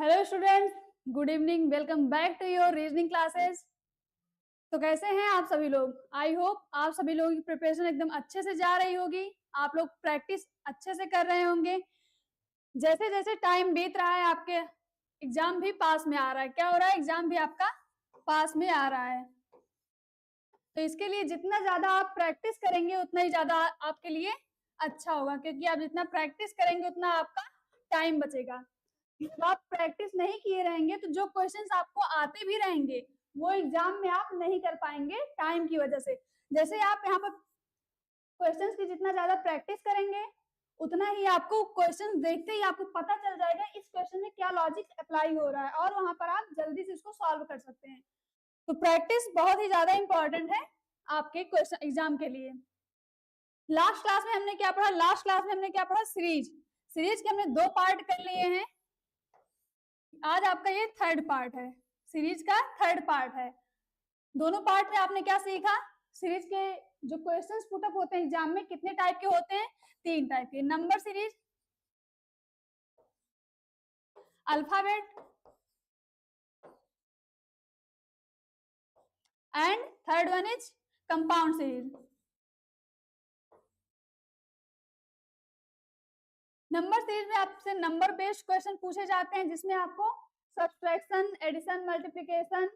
Hello students, good evening. Welcome back to your reasoning classes. तो कैसे हैं आप सभी लोग? आई होप आप सभी लोगों की प्रिपरेशन एकदम अच्छे से जा रही होगी। आप लोग प्रैक्टिस अच्छे से कर रहे होंगे। जैसे जैसे टाइम बीत रहा है आपके एग्जाम भी पास में आ रहा है। क्या हो रहा है? एग्जाम भी आपका पास में आ रहा है। तो इसके लिए जितना ज्यादा आप प्रैक्टिस करेंगे उतना ही ज्यादा आपके लिए अच्छा होगा, क्योंकि आप जितना प्रैक्टिस करेंगे उतना आपका टाइम बचेगा। जब आप प्रैक्टिस नहीं किए रहेंगे तो जो क्वेश्चंस आपको आते भी रहेंगे वो एग्जाम में आप नहीं कर पाएंगे टाइम की वजह से। जैसे आप यहाँ पर क्वेश्चंस की जितना ज्यादा प्रैक्टिस करेंगे उतना ही आपको क्वेश्चंस देखते ही आपको पता चल जाएगा इस क्वेश्चन में क्या लॉजिक अप्लाई हो रहा है, और वहां पर आप जल्दी से इसको सॉल्व कर सकते हैं। तो प्रैक्टिस बहुत ही ज्यादा इंपॉर्टेंट है आपके क्वेश्चन एग्जाम के लिए। लास्ट क्लास में हमने क्या पढ़ा? सीरीज के हमने 2 पार्ट कर लिए हैं। आज आपका ये थर्ड पार्ट है, सीरीज का थर्ड पार्ट है। दोनों पार्ट में आपने क्या सीखा? सीरीज के जो क्वेश्चंस पुट अप होते हैं एग्जाम में कितने टाइप के होते हैं? 3 टाइप के। Number series, alphabet and third one is compound series. Number series में आपसे नंबर बेस्ड क्वेश्चन पूछे जाते हैं, जिसमें आपको subtraction, addition, multiplication,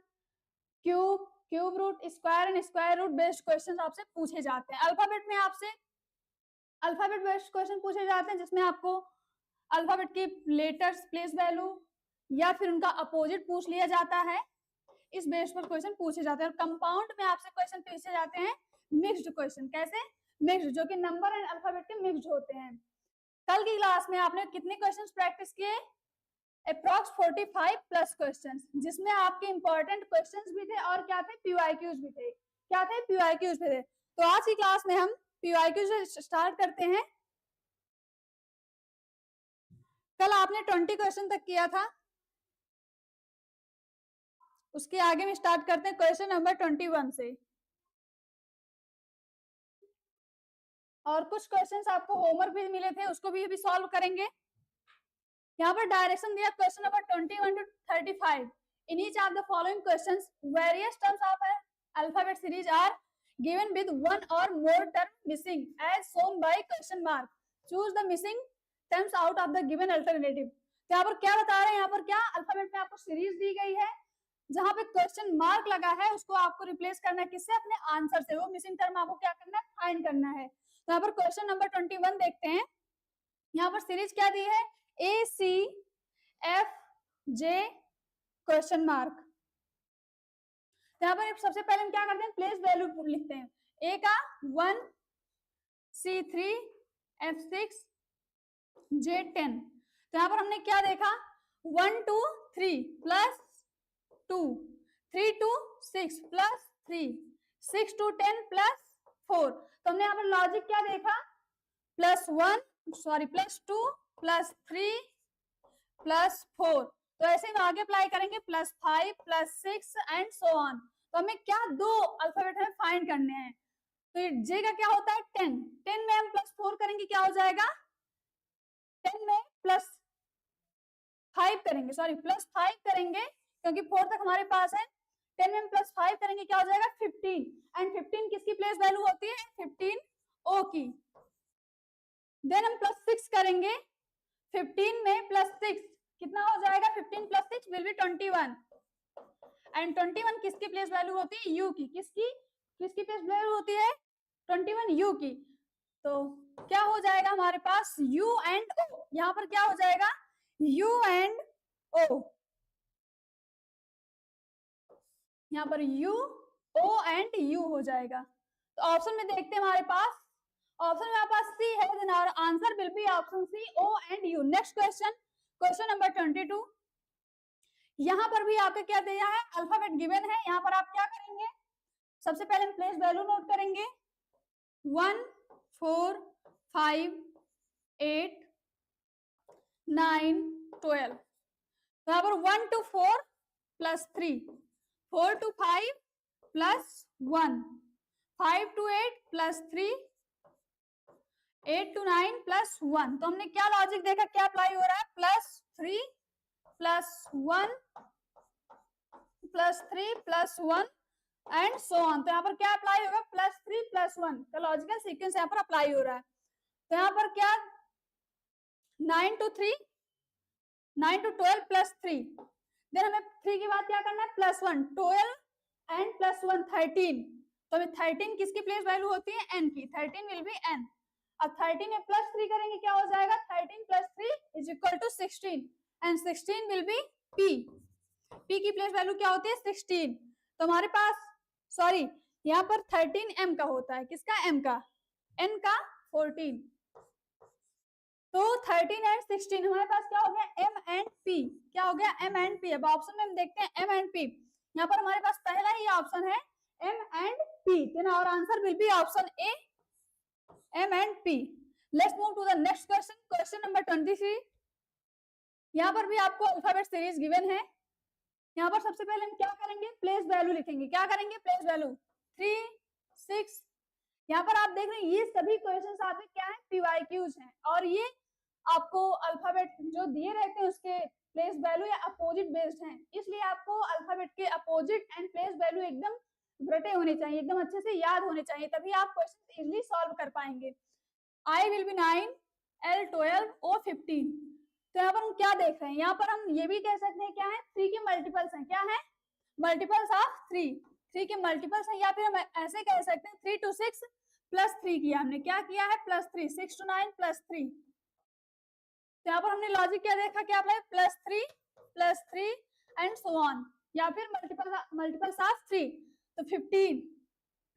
cube root, square and square root based question आपसे पूछे जाते हैं। अल्फाबेट में आपसे अल्फाबेट बेस्ड क्वेश्चन पूछे जाते हैं, जिसमें आपको अल्फाबेट की लेटर्स, प्लेस वैल्यू या फिर उनका अपोजिट पूछ लिया जाता है। इस बेस पर क्वेश्चन पूछे जाते हैं। और कंपाउंड में आपसे क्वेश्चन पूछे जाते हैं मिक्स्ड क्वेश्चन। कैसे? मिक्स्ड, जो कि नंबर एंड अल्फाबेट के मिक्स्ड होते हैं। कल की क्लास में आपने कितने क्वेश्चंस प्रैक्टिस किए? अप्रॉक्स 45 प्लस क्वेश्चंस, जिसमें आपके इंपॉर्टेंट क्वेश्चंस भी थे और क्या थे? पीवाईक्यूज भी थे। क्या थे? पीवाईक्यूज भी थे। तो आज की क्लास में हम पीवाईक्यूज से स्टार्ट करते हैं। कल आपने 20 क्वेश्चन तक किया था, उसके आगे में स्टार्ट करते हैं क्वेश्चन नंबर 21 से। और कुछ क्वेश्चंस आपको होमवर्क भी मिले थे, उसको भी अभी सॉल्व करेंगे। यहाँ पर डायरेक्शन दिया question number 21 to 35। In each of the following questions various terms of alphabet series are given with one और more term missing as shown by question mark. Choose the missing terms out of the given alternative. तो यहाँ पर क्या बता रहे हैं? यहाँ पर क्या अल्फाबेट में आपको सीरीज दी गई है, जहां पे क्वेश्चन मार्क लगा है उसको आपको रिप्लेस करना है किससे? अपने आंसर से। वो मिसिंग टर्म आपको क्या करना है? फाइंड करना है। तो यहाँ पर क्वेश्चन नंबर 21 देखते हैं। यहाँ पर सीरीज क्या दी है? ए सी एफ जे क्वेश्चन मार्क। यहाँ पर सबसे पहले हम क्या करते हैं? प्लेस वैल्यू लिखते हैं। ए का 1, C3, F6, J10। तो यहाँ पर हमने क्या देखा? 1 to 3 plus 2, 3 to 6 plus 3, 6 to 10 plus 4। तो हमने यहाँ पर लॉजिक क्या देखा? Plus 2 plus 3 plus 4। तो ऐसे हम आगे अप्लाई करेंगे +5 +6 एंड सो ऑन। तो हमें क्या? 2 अल्फाबेट हमें फाइंड करने हैं। तो जे का क्या होता है? 10। 10 में हम +4 करेंगे, क्या हो जाएगा? 10 में +5 करेंगे, क्योंकि 4 तक हमारे पास है। 10 में +5 करेंगे, क्या हो जाएगा? 15। एंड 15 किसकी प्लेस वैल्यू होती है? 15 ओ की। देन हम +6 करेंगे। 15 में +6 कितना हो जाएगा? 15 + 6 विल बी 21। एंड 21 किसकी प्लेस वैल्यू होती है? यू की। किसकी प्लेस वैल्यू होती है? 21 यू की। तो क्या हो जाएगा हमारे पास? यू एंड ओ। यहाँ पर क्या हो जाएगा? यू एंड ओ। यहाँ पर यू, ओ एंड यू हो जाएगा। तो ऑप्शन में देखते हैं हमारे पास, ऑप्शन में हमारे पास सी है, then our answer will be option C, O and U. Next question, question number 22। यहाँ पर भी आपका क्या दिया है? अल्फाबेट गिवन है। यहाँ पर आप क्या करेंगे? सबसे पहले हम प्लेस वैल्यू नोट करेंगे। 1, 4, 5, 8, 9, 12। तो यहाँ पर 1 to 4 plus 3, 4 to 5 plus 1, 5 to 8 plus 3, 8 to 9 plus 1। तो हमने क्या लॉजिक देखा? क्या अप्लाई हो रहा है? +3 +1 +3 +1 एंड सो ऑन। तो यहाँ पर क्या अप्लाई होगा, +3 +1 का लॉजिकल सीक्वेंस यहाँ पर अप्लाई हो रहा है। तो यहाँ पर क्या 9 to 12 +3, देन हमें 3 के बाद क्या करना है +1 12 एंड +1 13। तो हमें 13 किसकी प्लेस वैल्यू होती है, n की, 13 विल बी n। अब 13 में +3 करेंगे क्या हो जाएगा, 13 + 3 = 16 and 16 will be p। p की प्लेस वैल्यू क्या होती है 16। तो हमारे पास सॉरी यहाँ पर 13 m का होता है, किसका, m का, n का 14। तो 13 एंड 16 हमारे पास क्या हो गया m एंड p, क्या हो गया m एंड p। अब ऑप्शन में हम देखते हैं m एंड p, यहाँ पर हमारे पास पहला ही ऑप्शन है m and p, then our answer will be option A m and p। Let's move to the next question, question number 23। यहाँ पर भी आपको अल्फाबेट सीरीज गिवन है। यहाँ पर सबसे पहले हम क्या करेंगे, प्लेस वैल्यू लिखेंगे, क्या करेंगे, प्लेस वैल्यू 3 6। यहाँ पर आप देख रहे हैं ये सभी क्वेश्चंस आपके क्या है, पीवाईक्यूज हैं, और ये आपको अल्फाबेट जो दिए रहते हैं उसके प्लेस वैल्यू या अपोजिट बेस्ड हैं, इसलिए आपको अल्फाबेट के अपोजिट एंड प्लेस वैल्यू एकदम रटे होने चाहिए, एकदम अच्छे से याद होने चाहिए, तभी आप क्वेश्चन इजिली सॉल्व कर पाएंगे। I will be 9, L 12, O 15। तो यहाँ पर हम क्या देख रहे हैं, यहाँ पर हम ये भी कह सकते हैं क्या है, 3 के मल्टीपल्स हैं, क्या है, मल्टीपल्स ऑफ 3 के मल्टीपल्स हैं, या फिर हम ऐसे कह सकते हैं 3 to 6 +3 किया हमने, क्या किया है +3, 6 to 9 +3। तो यहाँ पर हमने लॉजिक क्या देखा, क्या +3 एंड सो ऑन, या फिर मल्टीपल्स ऑफ 3। तो 15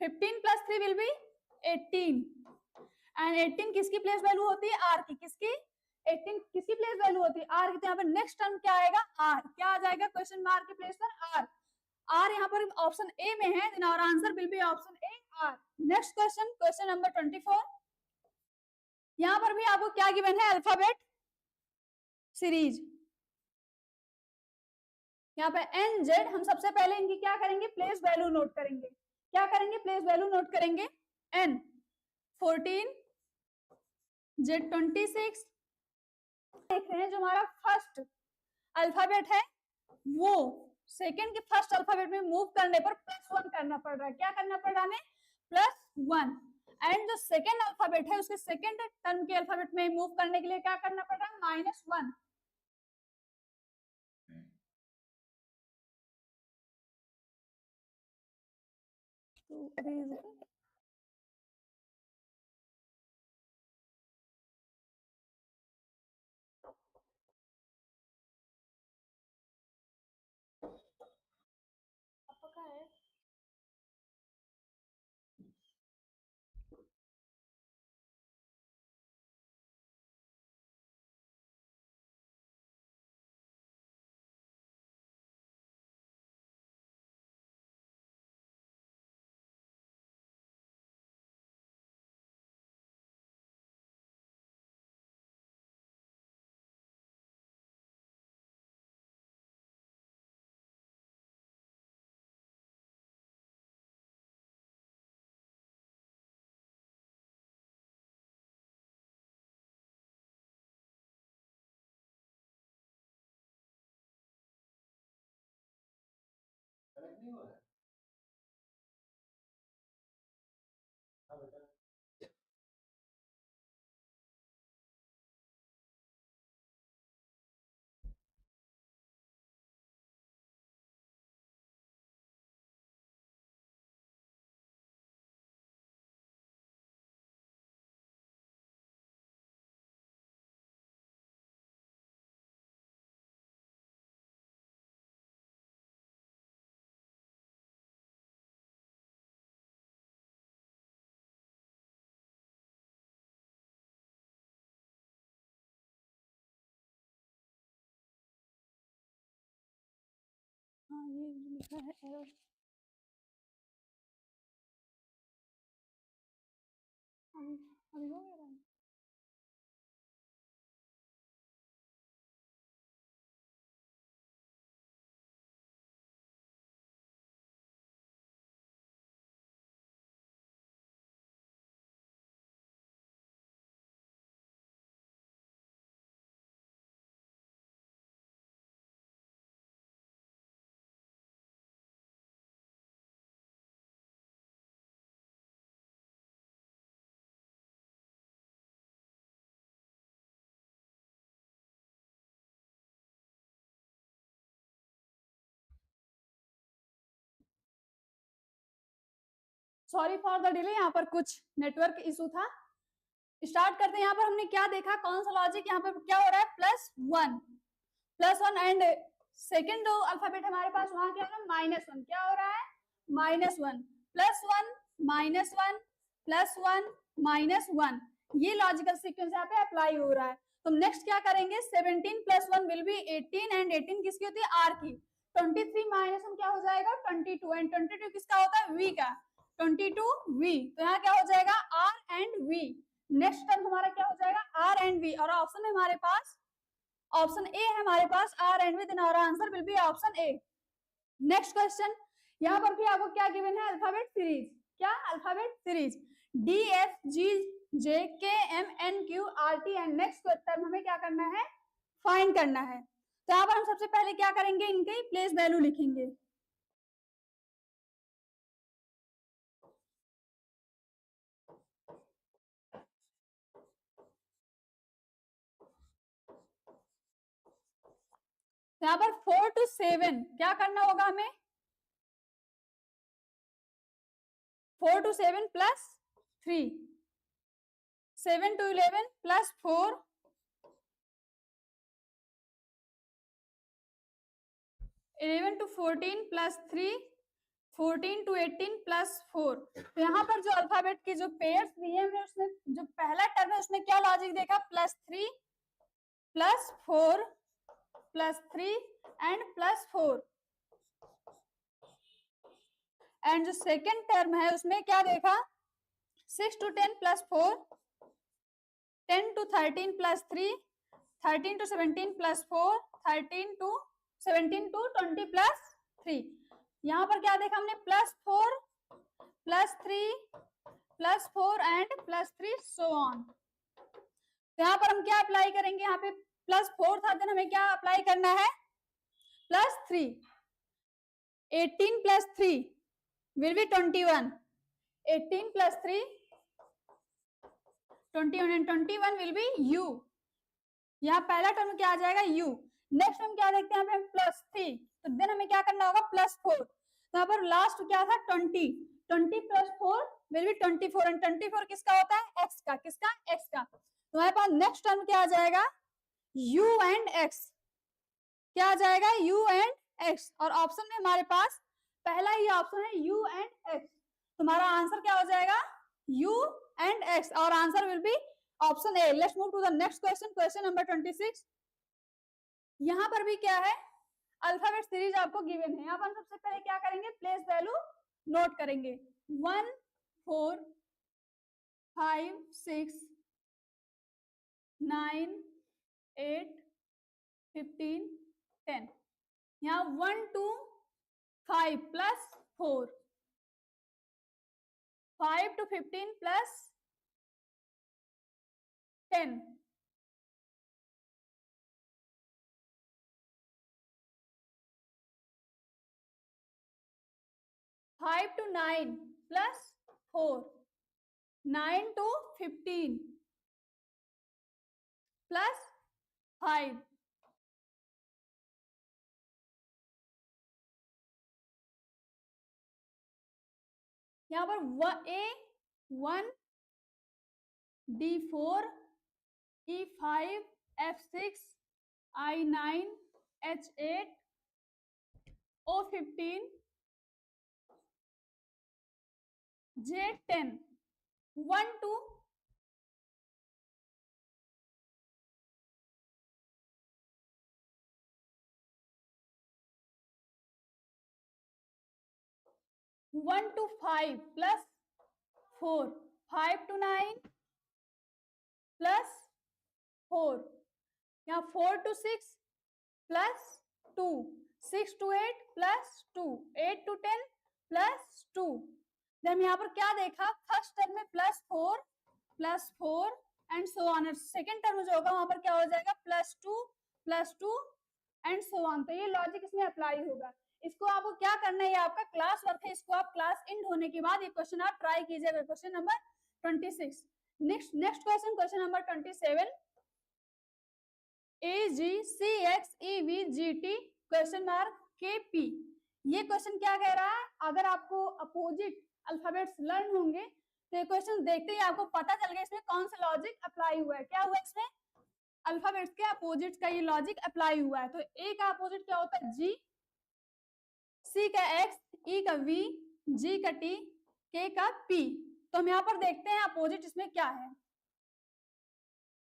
+ 3 विल बी 18 एंड 18 किसकी प्लेस वैल्यू होती है, r की, किसकी, 18 किसकी प्लेस वैल्यू होती है, r की। तो यहाँ पर नेक्स्ट टर्म क्या आएगा, r, क्या आ जाएगा क्वेश्चन मार्क के प्लेस पर, r यहाँ पर ऑप्शन ए में है, then our answer will be option A r। Next question, question number 24। यहाँ पर भी आपको क्या गिवन है, अल्फाबेट सीरीज। यहाँ पे एन जेड, हम सबसे पहले इनकी क्या करेंगे, प्लेस वैल्यू नोट करेंगे, क्या करेंगे, प्लेस वैल्यू नोट करेंगे। N 14, Z 26। देख रहे हैं जो हमारा फर्स्ट अल्फाबेट है वो सेकेंड के फर्स्ट अल्फाबेट में मूव करने पर +1 करना पड़ रहा है, क्या करना पड़ रहा है हमें, +1। एंड जो सेकेंड अल्फाबेट है उसके सेकेंड टर्म के अल्फाबेट में मूव करने के लिए क्या करना पड़ रहा है, -1। है नहीं हुआ है। हाँ ये लिखा है एरर, अभी अभी हो गया। सॉरी फॉर द डिले, यहाँ पर कुछ नेटवर्क इशू था। स्टार्ट करते हैं। यहाँ पर हमने क्या देखा, कौन सा लॉजिक, यहाँ पर क्या हो रहा है, +1 एंड सेकेंड जो अल्फाबेट हमारे पास वहां क्या है, -1, क्या हो रहा है, -1 +1 -1 +1 -1, ये लॉजिकल सीक्वेंस यहाँ पे अप्लाई हो रहा है। तो नेक्स्ट क्या करेंगे, 17 + 1 विल बी 18 एंड 18 किसकी होती है, आर की। 23 -1 क्या हो जाएगा, 22 एंड 22 किसका होता है, वी का, 22 वी। तो यहाँ क्या हो जाएगा, R and V. Next term हमारा क्या हो जाएगा, आर एंड वी, और ऑप्शन में हमारे पास ऑप्शन ए है हमारे पास, R and V, then our answer will be option A. Next question, यहाँ पर भी आपको क्या गिवन है, अल्फाबेट सीरीज, क्या alphabet series, D F G J K M N Q R T, and next term हमें क्या करना है, फाइंड करना है। तो यहाँ पर हम सबसे पहले क्या करेंगे, इनके प्लेस वैल्यू लिखेंगे। यहाँ पर 4 to 7 क्या करना होगा हमें, 4 to 7 + 3, 7 to 11 +4, 11 to 14 +3, 14 to 18 +4। तो यहाँ पर जो अल्फाबेट की जो पेयर्स दिए हैं, उसमें जो पहला टर्म है उसमें क्या लॉजिक देखा, +3 +4 +3 एंड +4, एंड जो सेकेंड टर्म है उसमें क्या देखा, 6 to 10 +4, 10 to 13 +3, 13 to 17 +4, 13 to 17 to 20 +3। यहाँ पर क्या देखा हमने, +4 +3 +4 एंड +3 सो ऑन। तो यहाँ पर हम क्या अप्लाई करेंगे, यहाँ पे +4 था, देन हमें क्या अप्लाई करना है, +3, 18 + 3 will be 21, 18 + 3 21 and 21 will be u। यहाँ पहला टर्म क्या आ जाएगा, u। नेक्स्ट हम क्या देखते हैं, यहाँ पे +3, तो देन हमें क्या करना होगा, +4। तो यहाँ पर लास्ट क्या था, 20, 20 + 4 will be 24 एंड 24 किसका होता है, x का, किसका, x का। तो हमारे पास नेक्स्ट टर्म क्या आ जाएगा, u एंड x, क्या आ जाएगा, u एंड x, और ऑप्शन में हमारे पास पहला ही ऑप्शन है u एंड x। तुम्हारा आंसर क्या हो जाएगा, u एंड x, और answer will be option A. Let's move to the next question, question number 26। यहाँ पर भी क्या है, अल्फाबेट सीरीज आपको गिवन है। यहाँ पर सबसे पहले क्या करेंगे, प्लेस वैल्यू नोट करेंगे, 1 4 5 6 9 8 15 10। यहाँ 1 2 5 + 4, 5 to 15 + 10, 5 to 9 + 4, 9 to 15 + 5, यहाँ पर A 1 D4 E5 F6 I9 H8 O15 J10, 1 2 1 to 5 + 4, 5 to 9 + 4, यहाँ 4 to 6 + 2, 6 to 8 + 2, 8 to 10 + 2। देन यहाँ पर क्या देखा, फर्स्ट टर्म में +4 +4 and so on, second term जो होगा वहां पर क्या हो जाएगा, +2 एंड सो ऑन। तो ये लॉजिक इसमें अप्लाई होगा। इसको आपको क्या करना है, ये आपका क्लास वर्क है, इसको आप क्लास एंड होने के बाद ये क्वेश्चन आप ट्राई कीजिएगा। Question number 26। Next question, question number 27, AGCXEVGT ? ये क्वेश्चन क्या कह रहा है, अगर आपको अपोजिट अल्फाबेट्स लर्न होंगे तो ये क्वेश्चन देखते ही आपको पता चल गया इसमें कौन सा लॉजिक अप्लाई हुआ है। क्या हुआ इसमें? अल्फाबेट्स के अपोजिट का ये लॉजिक अप्लाई हुआ है। तो ए का अपोजिट क्या होता है? जी, सी का एक्स, ई का वी, जी का टी, के का पी। तो हम यहाँ पर देखते हैं अपोजिट इसमें क्या है।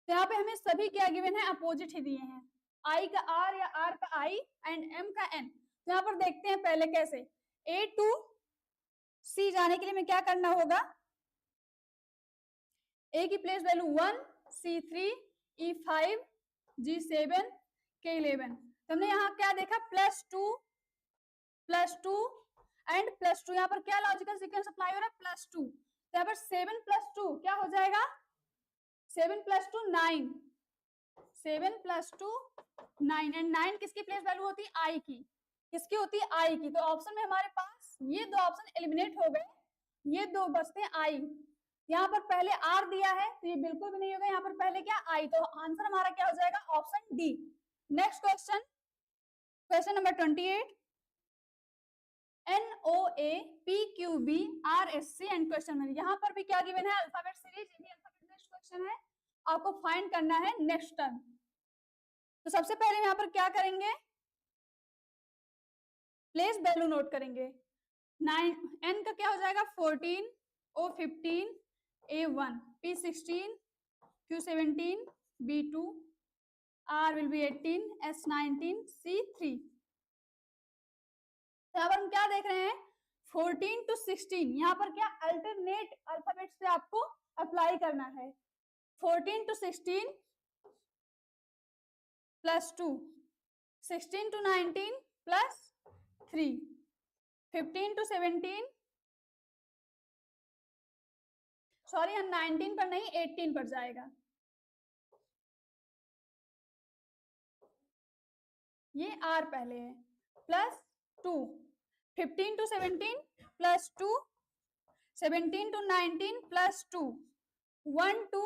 तो यहाँ पे हमें सभी क्या गिवन है? अपोजिट ही दिए हैं। आई का आर या आर का आई एंड एम का एन। तो यहाँ पर देखते हैं पहले कैसे। ए टू सी जाने के लिए हमें क्या करना होगा? ए की प्लेस वैल्यू 1, सी 3, ई 5, जी 7, के 11। तो हमने यहाँ क्या देखा? +2 +2 एंड +2। यहाँ पर क्या लॉजिकल सीक्वेंस अप्लाई हो रहा है? +2। तो यहाँ पर 7 + 2 क्या हो जाएगा? 7 + 2 9, 7 + 2 9 एंड 9 किसकी प्लेस वैल्यू होती है? आई की। किसकी होती है? आई की। तो ऑप्शन में हमारे पास ये दो ऑप्शन एलिमिनेट हो गए, ये दो बचते हैं आई। यहाँ पर पहले आर दिया है तो ये बिल्कुल भी नहीं होगा। यहाँ पर पहले क्या? आई। तो आंसर हमारा क्या हो जाएगा? Option D. Next question, question number 28। NOA PQB RSC and question में यहाँ पर भी क्या गिवन है? Alphabet series. ये भी अल्फाबेट बेस्ड क्वेश्चन है, आपको फाइंड करना है नेक्स्ट टर्म। तो सबसे पहले यहाँ पर क्या करेंगे? प्लेस वैल्यू नोट करेंगे। 9 n का क्या हो जाएगा? 14, O 15, A 1, P 16, Q 17, B 2, R will be 18, S 19, C 3। तो यहाँ पर हम क्या देख रहे हैं? 14 to 16। यहाँ पर क्या? अल्टरनेट अल्फाबेट्स पे आपको अप्लाई करना है। 14 to 16 +2, 16 to 19 +3, 15 to 17, सॉरी हम 19 पर नहीं 18 पर जाएगा। ये आर पहले है, +2, 15 to 17 +2, 17 to 19 +2, 1 to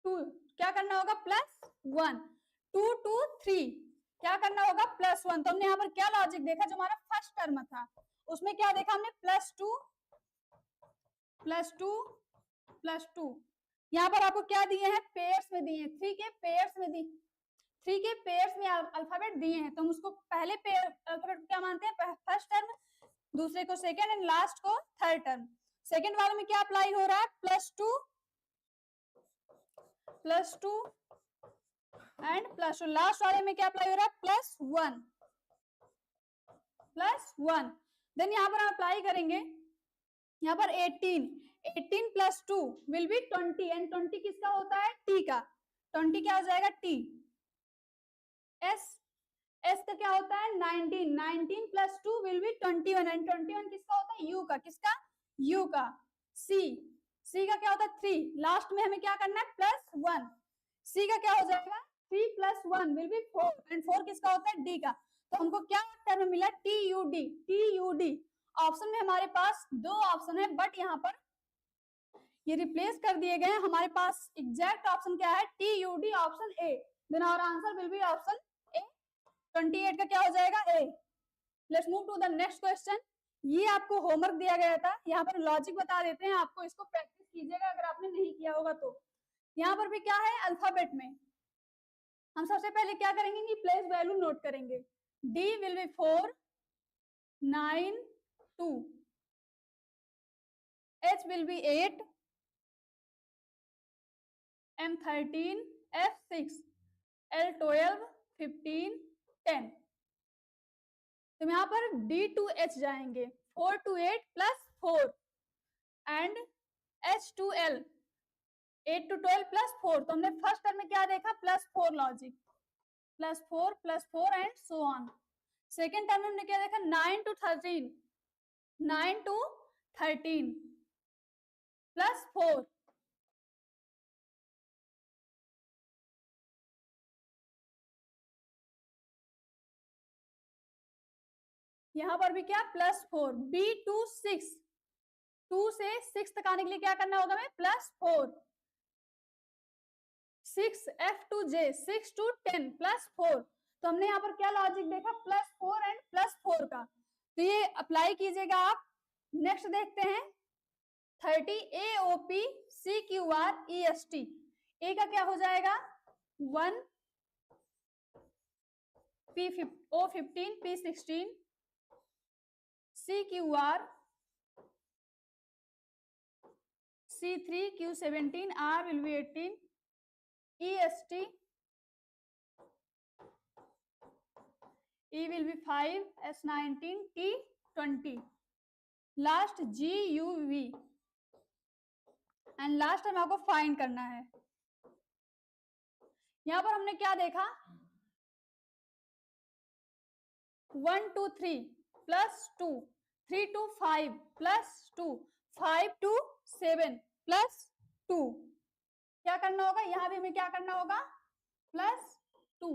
2 क्या करना होगा? +1, 2 to 3 क्या करना होगा? +1। तो हमने यहाँ पर क्या लॉजिक देखा? जो हमारा फर्स्ट टर्म था उसमें क्या देखा हमने? +2 +2 +2। यहाँ पर आपको क्या दिए हैं? पेयर्स में दिए हैं। 3 के पेयर्स में दी, 3 के पेयर्स में अल्फाबेट दिए हैं तो हम उसको पहले पेयर अल्फाबेट क्या मानते हैं? फर्स्ट टर्म, दूसरे को सेकंड एंड लास्ट को थर्ड टर्म। सेकंड वाले में क्या अप्लाई हो रहा है? +2 एंड +2। लास्ट वाले में क्या अप्लाई हो रहा है? +1। देन यहाँ पर हम अप्लाई करेंगे, यहाँ पर 18 + 2 विल बी 20 एंड 20 किसका होता है? टी का। 20 क्या हो जाएगा? टी। एस का क्या होता है? 19 + 2 विल बी 21 एंड 21 किसका होता है? यू का। किसका? यू का। सी का क्या होता है? 3। लास्ट में हमें क्या करना है? +1। सी का क्या हो जाएगा? 3 + 1 विल बी 4 एंड 4 किसका होता है? डी का। तो हमको क्या टर्म मिला? TUD। ऑप्शन में हमारे पास दो ऑप्शन है बट यहाँ पर ये रिप्लेस कर दिए गए। हमारे पास एग्जैक्ट ऑप्शन क्या है? TUD, option A. Then our answer will be option A. 28 का क्या हो जाएगा? A. Let's move to the next question. ये आपको होमवर्क दिया गया था, यहाँ पर लॉजिक बता देते हैं आपको, इसको प्रैक्टिस कीजिएगा अगर आपने नहीं किया होगा तो। यहाँ पर भी क्या है? अल्फाबेट में हम सबसे पहले क्या करेंगे कि प्लेस वैल्यू नोट करेंगे। D will be 4, 9, 2, H will be 8, M 13, F 6, L 12, 15, 10। तो यहाँ पर D to H जाएंगे, 4 to 8 +4 and H to L 8 to 12 +4। तो हमने फर्स्ट टर्म में क्या देखा? +4 logic, +4 and so on. Second term में हमने क्या देखा? 9 to 13 +4 यहाँ पर भी क्या? +4। B to 6, 2 से 6 तक आने के लिए क्या करना होगा हमें? +4। 6 F to J 6 to 10 +4। तो हमने यहाँ पर क्या लॉजिक देखा? +4 एंड +4 का। तो ये अप्लाई कीजिएगा आप नेक्स्ट देखते हैं 30 AOP CQR EST। ए का क्या हो जाएगा 1 O15 P16 CQR C3 Q17 R will be 18 EST E will be 5 S19 T20 last GUV and last time आपको फाइंड करना है। यहां पर हमने क्या देखा 1 to 3 plus 2 3 to 5 plus 2 5 to 7 plus 2 क्या करना होगा यहां भी हमें क्या करना होगा plus 2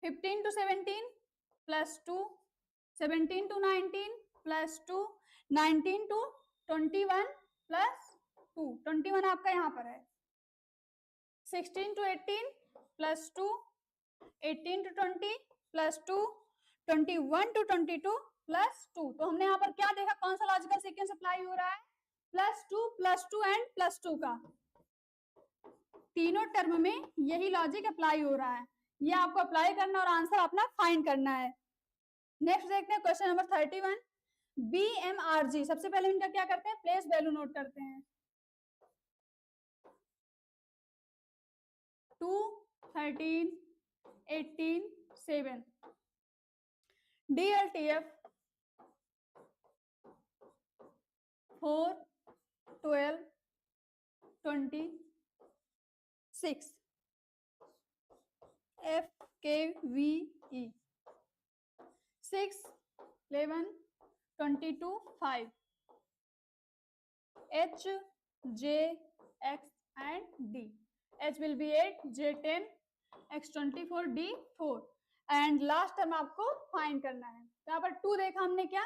15 to 17 plus 2 17 to 19 plus 2 19 to 21 plus 2 21 आपका यहां पर है 16 to 18 plus 2 18 to 20 plus 2 21 to 22 plus 2 तो हमने यहाँ पर क्या देखा कौन सा लॉजिकल सीक्वेंस अप्लाई हो रहा है प्लस टू एंड प्लस 2 का तीनों टर्म में यही लॉजिक अप्लाई हो रहा है ये आपको अप्लाई करना और आंसर अपना फाइंड करना है। नेक्स्ट देखते हैं क्वेश्चन नंबर 31 BMRG। सबसे पहले इनका क्या करते हैं प्लेस वैल्यू नोट करते हैं 2 13 18 7 DLTF 4 12 26 FKVE 6 11 22 5 H J X and D H will be 8 J 10 X 24 D 4 and last time आपको फाइंड करना है। यहाँ पर 2 देखा हमने क्या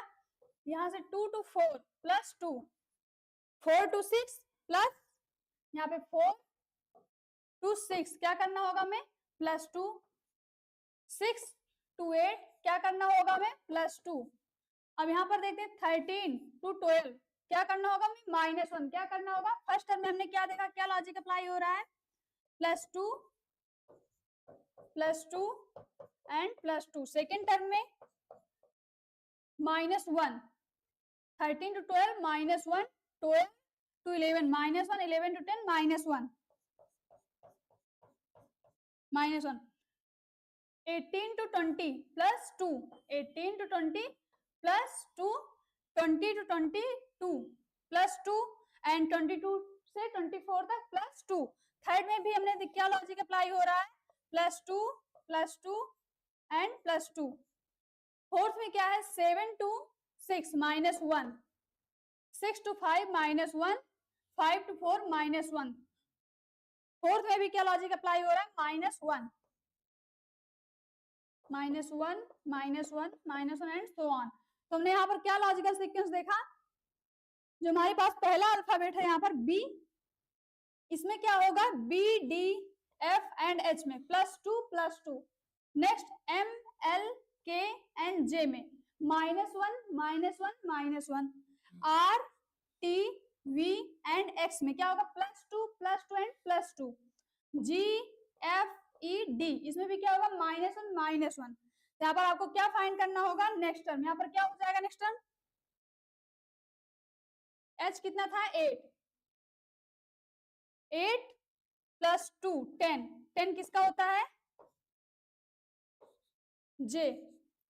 यहाँ से 2 to 4 प्लस 2 4 to 6 प्लस यहाँ पे 4 to 6 क्या करना होगा हमें प्लस 2 6 to 8 क्या करना होगा हमें प्लस 2 अब यहाँ पर देखते हैं 13 to 12 क्या करना होगा हमें माइनस 1 क्या करना होगा फर्स्ट टर्म में हमने क्या देखा क्या लॉजिक अप्लाई हो रहा है plus 2 and plus 2 second term में -1 13 to 12 -1 12 to 11 -1 11 to 10 -1 18 to 20 plus 2 18 to 20 plus 2 20 to 22 plus 2 and 22 से 24 तक प्लस 2 थर्ड में भी हमने क्या लॉजिक अप्लाई हो रहा है प्लस 2 एंड प्लस 2 फोर्थ में क्या है 7 to 6 -1 6 to 5 -1 5 to 4 -1 फोर्थ में भी क्या लॉजिक अप्लाई हो रहा है -1 एंड सो ऑन। तो हमने यहाँ पर क्या लॉजिकल सीक्वेंस देखा जो हमारे पास पहला अल्फाबेट है यहाँ पर बी इसमें क्या होगा B D F and H में +2 next M L K and J में -1 R T V and X में क्या होगा +2 and +2 G F E D इसमें भी क्या होगा -1 यहाँ पर आपको क्या फाइंड करना होगा नेक्स्ट टर्म यहाँ पर क्या हो जाएगा नेक्स्ट टर्म एच कितना था 8 + 2 10 किसका होता है जे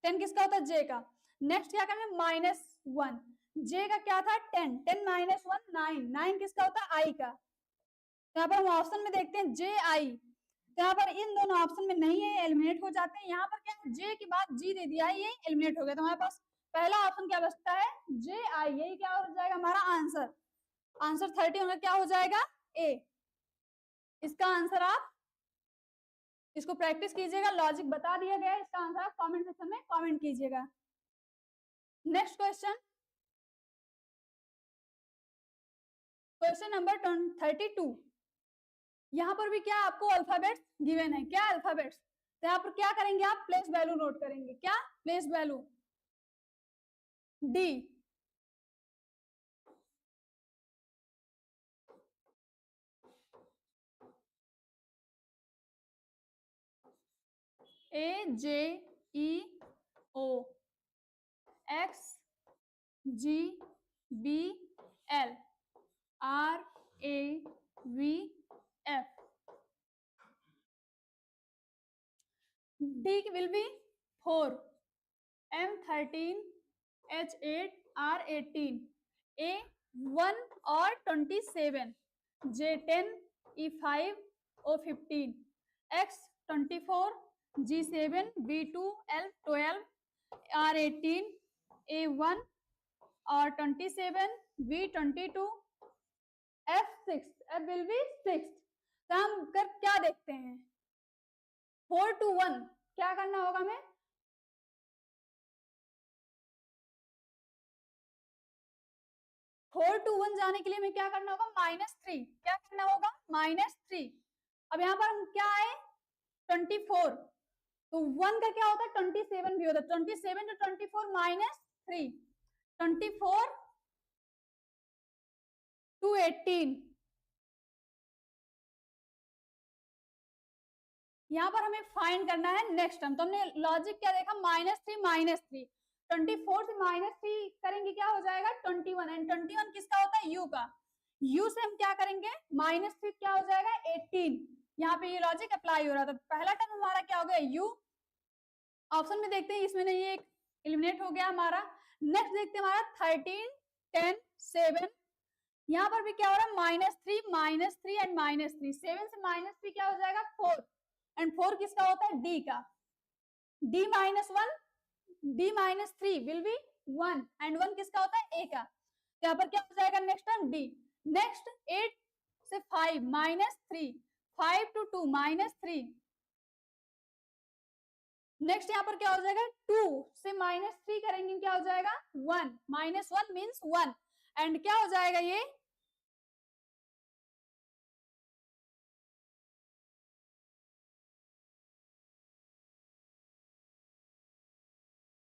10 किसका होता है जे का नेक्स्ट क्या करना है -1 जे का क्या था 10 -1 9 किसका होता है आई का यहाँ पर हम ऑप्शन में देखते हैं जे आई तो यहाँ पर इन दोनों ऑप्शन में नहीं है एलिमिनेट हो जाते हैं यहाँ पर क्या जे के बाद जी दे दिया ये एलिमिनेट हो गया तो हमारे पास पहला ऑप्शन क्या बचता है जे आई यही क्या हो जाएगा हमारा आंसर 30 होगा क्या हो जाएगा ए इसका आंसर आप इसको प्रैक्टिस कीजिएगा लॉजिक बता दिया गया है इसका आंसर आप कमेंट सेक्शन में कमेंट कीजिएगा। नेक्स्ट क्वेश्चन नंबर 32 यहाँ पर भी क्या आपको अल्फाबेट्स गिवन है क्या अल्फाबेट्स तो यहाँ पर क्या करेंगे आप प्लेस वैल्यू नोट करेंगे क्या place value D AJEO XGBL RAVF. D will be 4 M13 H8 R18 A1 और 27 J10 E5 O15 X24 G7 B2 L12 R18 A1 और 27 V22 F6 F will be 6. तो हम कर क्या देखते हैं 4 to 1 क्या करना होगा हमें 4 to 1 जाने के लिए हमें क्या करना होगा -3 क्या करना होगा -3. अब यहाँ पर हम क्या आए 24 तो 1 का क्या होता है 27 भी होता है 27 to 24 -3 24 to 18. यहाँ पर हमें फाइंड करना है नेक्स्ट टर्म. तो हमने लॉजिक क्या देखा -3 24 से -3 करेंगे क्या हो जाएगा 21 एंड 21 किसका होता है u का. u से हम क्या करेंगे -3 क्या हो जाएगा 18. यहाँ पे ये लॉजिक अप्लाई हो रहा था. पहला टर्म हमारा क्या हो गया u. ऑप्शन में देखते हैं इसमें नहीं ये एलिमिनेट हो गया हमारा. नेक्स्ट देखते हैं हमारा 13 10 7 यहाँ पर भी क्या हो रहा है -3 एंड -3 7 से -3 क्या हो जाएगा 4 एंड 4 किसका होता है d का. d -1 d -3 will be 1 and 1 किसका होता है a का. यहाँ पर क्या हो जाएगा नेक्स्ट टर्म d. नेक्स्ट 8 से 5 -3 5 to 2 -3. नेक्स्ट यहाँ पर क्या हो जाएगा 2 से -3 करेंगे क्या हो जाएगा 1 -1 मीन्स 1 एंड क्या हो जाएगा ये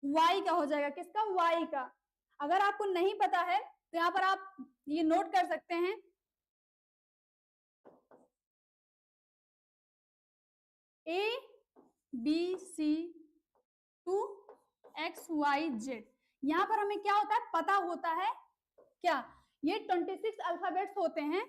y का हो जाएगा. किसका y का. अगर आपको नहीं पता है तो यहाँ पर आप ये नोट कर सकते हैं ABC to XYZ. यहाँ पर हमें क्या होता है पता होता है क्या ये 26 अल्फाबेट्स होते हैं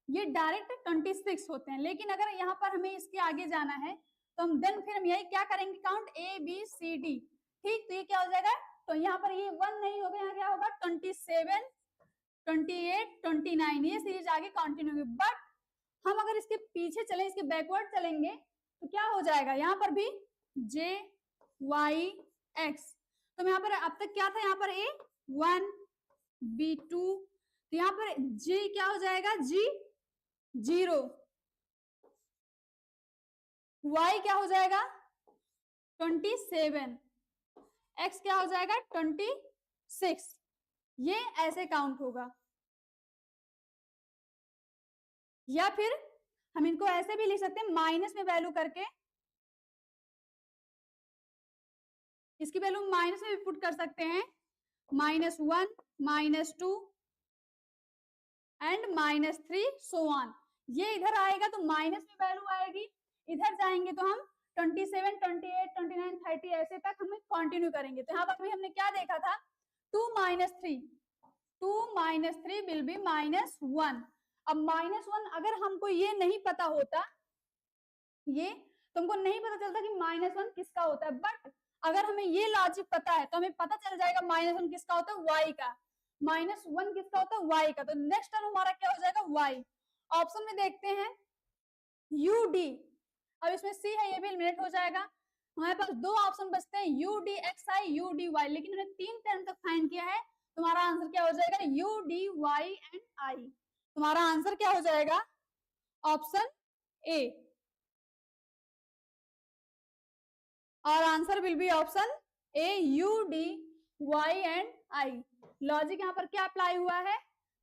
ये डायरेक्ट 26 होते हैं. लेकिन अगर यहाँ पर हमें इसके आगे जाना है तो हम देन फिर हम यही क्या करेंगे काउंट ABCD. ठीक तो ये क्या हो जाएगा तो यहाँ पर ये 1 नहीं होगा यहाँ क्या होगा 27 28 29 ये सीरीज आगे कंटिन्यू होगी. बट हम अगर इसके पीछे चले इसके बैकवर्ड चलेंगे तो क्या हो जाएगा यहाँ पर भी JYX. तो यहाँ पर अब तक क्या था यहाँ पर A1 B2 तो यहाँ पर G क्या हो जाएगा G 0 Y क्या हो जाएगा 27 X क्या हो जाएगा 26. ये ऐसे काउंट होगा या फिर हम इनको ऐसे भी लिख सकते हैं माइनस में वैल्यू करके इसकी वैल्यू माइनस में भी पुट कर सकते हैं -1 -2 एंड -3 सो ऑन. ये इधर आएगा तो माइनस में वैल्यू आएगी इधर जाएंगे तो हम 27 28 29 30 ऐसे तक हम कंटिन्यू करेंगे. तो यहाँ पर भी हमने क्या देखा था 2 -3 विल बी -1. अब -1 अगर हमको ये नहीं पता होता ये तो हमको नहीं पता चलता कि -1 किसका होता है. बट अगर हमें ये लॉजिक पता है तो हमें पता चल जाएगा -1 किसका होता है y का -1 किसका होता है y का. तो नेक्स्ट टर्म हमारा क्या हो जाएगा y. ऑप्शन में देखते हैं UD. अब इसमें C है ये भी एलिमिनेट हो जाएगा. हमारे पास दो ऑप्शन बचते हैं UDXI UDY. लेकिन हमने 3 टर्म तक फाइंड किया है. तुम्हारा आंसर क्या हो जाएगा UDY एंड I. तुम्हारा आंसर क्या हो जाएगा ऑप्शन A. और answer will be option A UDY and I. Logic यहाँ पर क्या अप्लाई हुआ है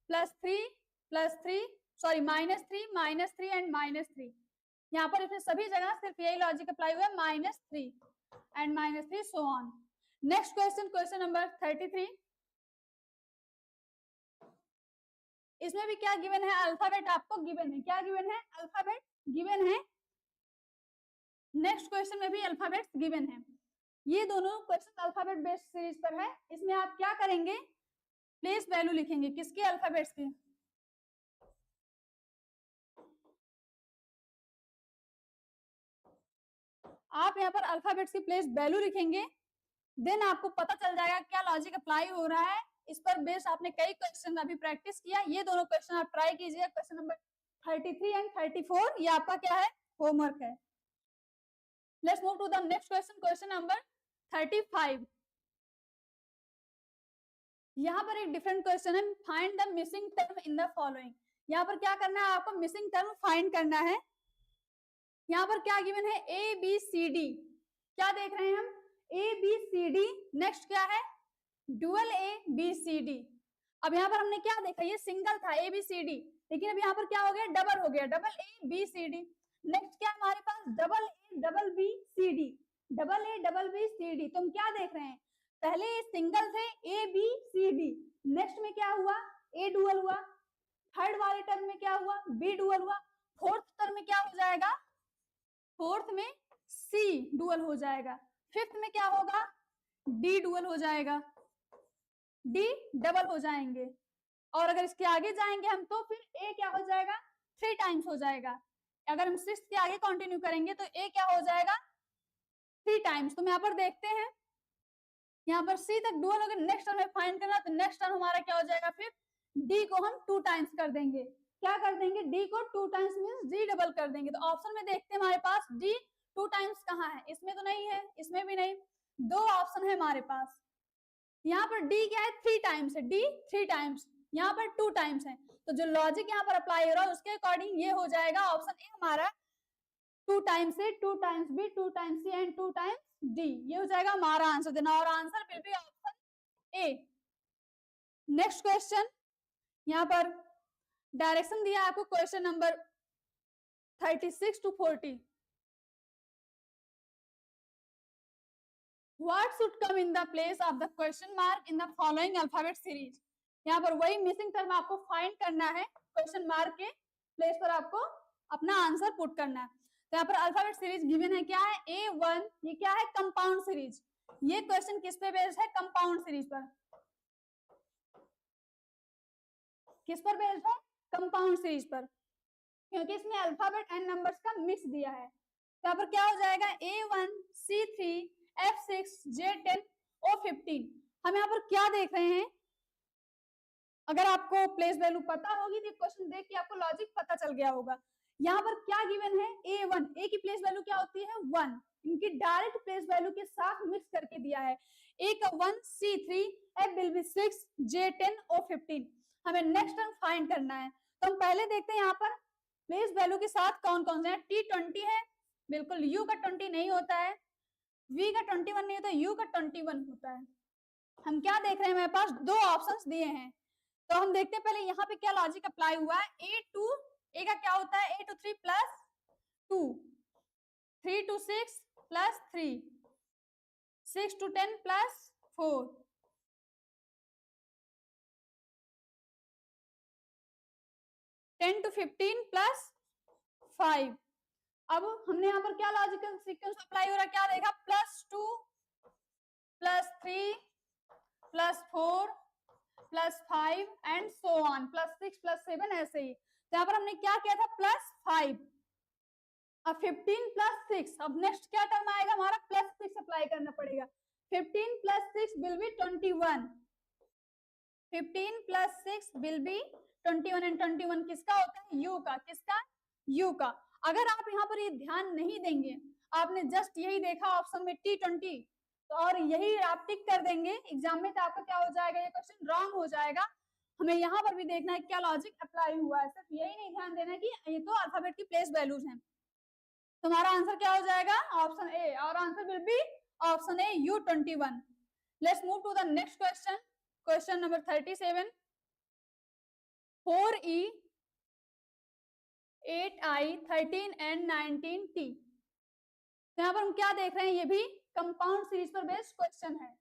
+3 सॉरी -3 एंड -3. यहाँ पर इसमें सभी जगह सिर्फ यही लॉजिक अप्लाई हुआ है -3 and -3 so on. Next question number 33. इसमें भी क्या गिवन है अल्फाबेट आपको गिवन है. क्या गिवन है अल्फाबेट गिवन है नेक्स्ट क्वेश्चन में भी अल्फाबेट्स गिवन है। ये दोनों क्वेश्चन अल्फाबेट बेस्ड सीरीज पर है। इसमें आप क्या करेंगे, प्लेस वैल्यू लिखेंगे किसके, अल्फाबेट्स के। आप यहाँ पर अल्फाबेट्स की प्लेस वैल्यू लिखेंगे, देन आपको पता चल जाएगा क्या लॉजिक अप्लाई हो रहा है। इस पर बेस्ड आपने कई क्वेश्चन अभी प्रैक्टिस किया, ये दोनों क्वेश्चन आप ट्राई कीजिए, क्वेश्चन नंबर 33 एंड 34, ये आपका क्या है, होमवर्क है। Let's move to the next question, question number 35। यहाँ पर एक डिफरेंट क्वेश्चन है, find the missing term in the following. यहाँ पर क्या करना है, आपको मिसिंग टर्म फाइंड करना है। यहाँ पर क्या गिवन है, ए बी सी डी, क्या देख रहे हैं हम, A B C D. Next क्या है, dual A B C D. अब यहाँ पर हमने क्या देखा, ये सिंगल था ए बी सी डी, लेकिन अब यहाँ पर क्या हो गया, डबल हो गया, double A B C D. Next क्या हमारे पास, double A double B C D, double A double B C D. तुम क्या देख रहे हैं, पहले सिंगल थे A B C D, next में क्या हुआ, ए डुअल हुआ, थर्ड वाले टर्म में क्या हुआ, बी डुअल हुआ, फोर्थ टर्म में क्या हो जाएगा, फोर्थ में सी डुअल हो जाएगा, फिफ्थ में क्या होगा, डी डुअल हो जाएगा, डी डबल हो जाएंगे, और अगर इसके आगे जाएंगे हम तो फिर ए क्या हो जाएगा, 3 टाइम्स हो जाएगा। अगर हम सिक्स के आगे कंटिन्यू करेंगे तो ए क्या हो जाएगा, 3 टाइम्स। तो यहाँ पर देखते हैं, यहाँ पर सी तक डुअल हो गया, नेक्स्ट टर्म में फाइंड करना, तो नेक्स्ट टर्म हमारा क्या हो जाएगा, फिर डी को हम 2 टाइम्स कर देंगे। क्या कर देंगे, डी को 2 टाइम्स मींस डी डबल कर देंगे। तो ऑप्शन में देखते हैं हमारे पास डी 2 टाइम्स कहाँ है, इसमें तो नहीं है, इसमें भी नहीं, 2 ऑप्शन है हमारे पास। यहाँ पर डी क्या है, 3 टाइम्स है, डी 3 टाइम्स, यहाँ पर 2 टाइम्स है। तो जो लॉजिक यहाँ पर अप्लाई हो रहा है उसके अकॉर्डिंग ये हो जाएगा ऑप्शन ए हमारा, 2 times A 2 times B 2 times C and 2 times D, ये हो जाएगा हमारा आंसर देना, और answer will be option A. Next question, यहाँ पर डायरेक्शन दिया आपको, question number 36 to 40। What should come in the place of the question mark in the following alphabet series? यहाँ पर वही मिसिंग टर्म आपको फाइंड करना है, क्वेश्चन मार्क के प्लेस पर आपको अपना आंसर पुट करना है। तो यहाँ पर अल्फाबेट सीरीज गिवन है, क्या है, A1, ये क्या है, कंपाउंड सीरीज। ये क्वेश्चन किस पे बेस्ड है, कंपाउंड सीरीज पर। किस पर बेस्ड है, कंपाउंड सीरीज पर, क्योंकि इसमें अल्फाबेट एंड नंबर्स का मिक्स दिया है। तो यहाँ पर क्या हो जाएगा, A1 C3 F6 J10 O15। हम यहाँ पर क्या देख रहे हैं, अगर आपको प्लेस वैल्यू पता होगी तो क्वेश्चन देख के आपको लॉजिक पता चल गया होगा। यहाँ पर क्या गिवन है, A1, ए की प्लेस वैल्यू क्या होती है, 1, इनकी डायरेक्ट प्लेस वैल्यू के साथ मिक्स करके दिया है। ए का 1 C3 F will be 6 J10 O15। हमें नेक्स्ट टर्म फाइंड करना है, तो हम पहले देखते हैं यहाँ पर प्लेस वैल्यू के साथ कौन कौन से हैं। T20 है, बिल्कुल U का 20 नहीं होता है, V का 21 नहीं होता, U का 21 होता है। हम क्या देख रहे हैं, मेरे पास 2 ऑप्शंस दिए हैं, तो हम देखते हैं पहले यहाँ पे क्या लॉजिक अप्लाई हुआ है। ए का क्या होता है, A to 3 plus 2, 3 to 6 plus 3, 6 to 10 plus 4, 10 to 15 plus 5। अब हमने यहाँ पर क्या लॉजिकल सीक्वेंस अप्लाई हो रहा है, क्या देखा, +2 +3 +4 +5 एंड सो ऑन, +6 +7 ऐसे ही। तो यहाँ पर हमने क्या किया था, +5, अब 15 +6, अब नेक्स्ट क्या टर्म आएगा हमारा, +6 अप्लाई करना पड़ेगा। 15 + 6 will be 21, 15 + 6 will be 21 and 21 किसका होता है, यू का, किसका, यू का। अगर आप यहाँ पर ये ध्यान नहीं देंगे, आपने जस्ट यही देखा ऑप्शन में T20, तो और यही आप टिक कर देंगे एग्जाम में, तो आपका क्या हो जाएगा, ये क्वेश्चन रॉन्ग हो जाएगा। हमें यहाँ पर भी देखना है क्या लॉजिक अप्लाई हुआ है, सिर्फ यही नहीं ध्यान देना कि ये तो अल्फाबेट की प्लेस वैल्यूज हैं। तुम्हारा आंसर क्या हो जाएगा, ऑप्शन ए, और answer will be option A U21। Let's move to the next question, question number 37। 4E 8I 13 and 19T। तो यहाँ पर हम क्या देख रहे हैं, ये भी कंपाउंड सीरीज पर बेस्ड क्वेश्चन है।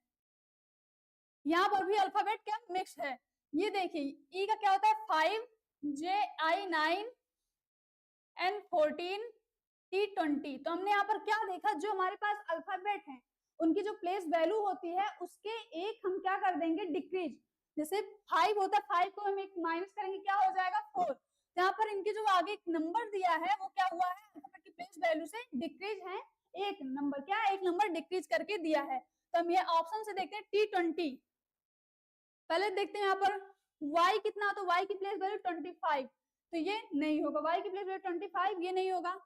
यहाँ पर भी अल्फाबेट क्या मिक्स है, ये देखिए, ई का क्या होता है 5, J I 9 एंड 14 T20। तो हमने यहाँ पर क्या देखा, जो हमारे पास अल्फाबेट है उनकी जो प्लेस वैल्यू होती है उसके एक हम क्या कर देंगे, डिक्रीज। जैसे 5 होता है, 5 को हम एक माइनस करेंगे, क्या हो जाएगा 4। यहाँ पर इनके जो आगे एक नंबर दिया है वो क्या हुआ है, अल्फाबेट की प्लेस वैल्यू से डिक्रीज है एक नंबर, क्या एक नंबर डिक्रीज करके दिया है। तो हम ये ऑप्शन से देखते हैं T20। पहले देखते हैं यहाँ पर y कितना, तो y की प्लेस वैल्यू 25, तो ये नहीं होगा। y की प्लेस वैल्यू 25, ये नहीं होगा।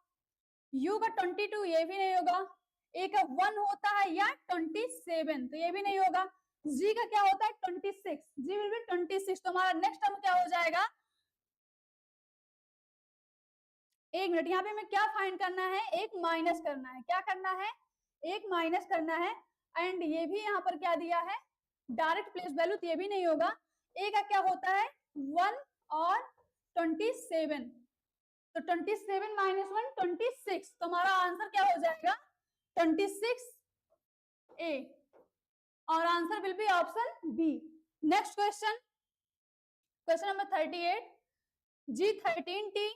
u का 22, ये भी नहीं होगा। a का 1 होता है या 27, तो ये भी नहीं होगा। g का क्या होता है 26, g विल बी 26। तो हमारा नेक्स्ट टर्म क्या हो जाएगा, एक मिनट, यहाँ पे हमें क्या फाइंड करना है, एक माइनस करना है। क्या करना है, एक माइनस करना है। एंड ये भी यहाँ पर क्या दिया है, डायरेक्ट प्लेस वैल्यू, तो ये भी नहीं होगा। ए का क्या होता है 1 और 27, तो 27 माइनस 1 26, तो हमारा आंसर क्या हो जाएगा 26 ए, और answer will be option B. Next question, question number 38, G13T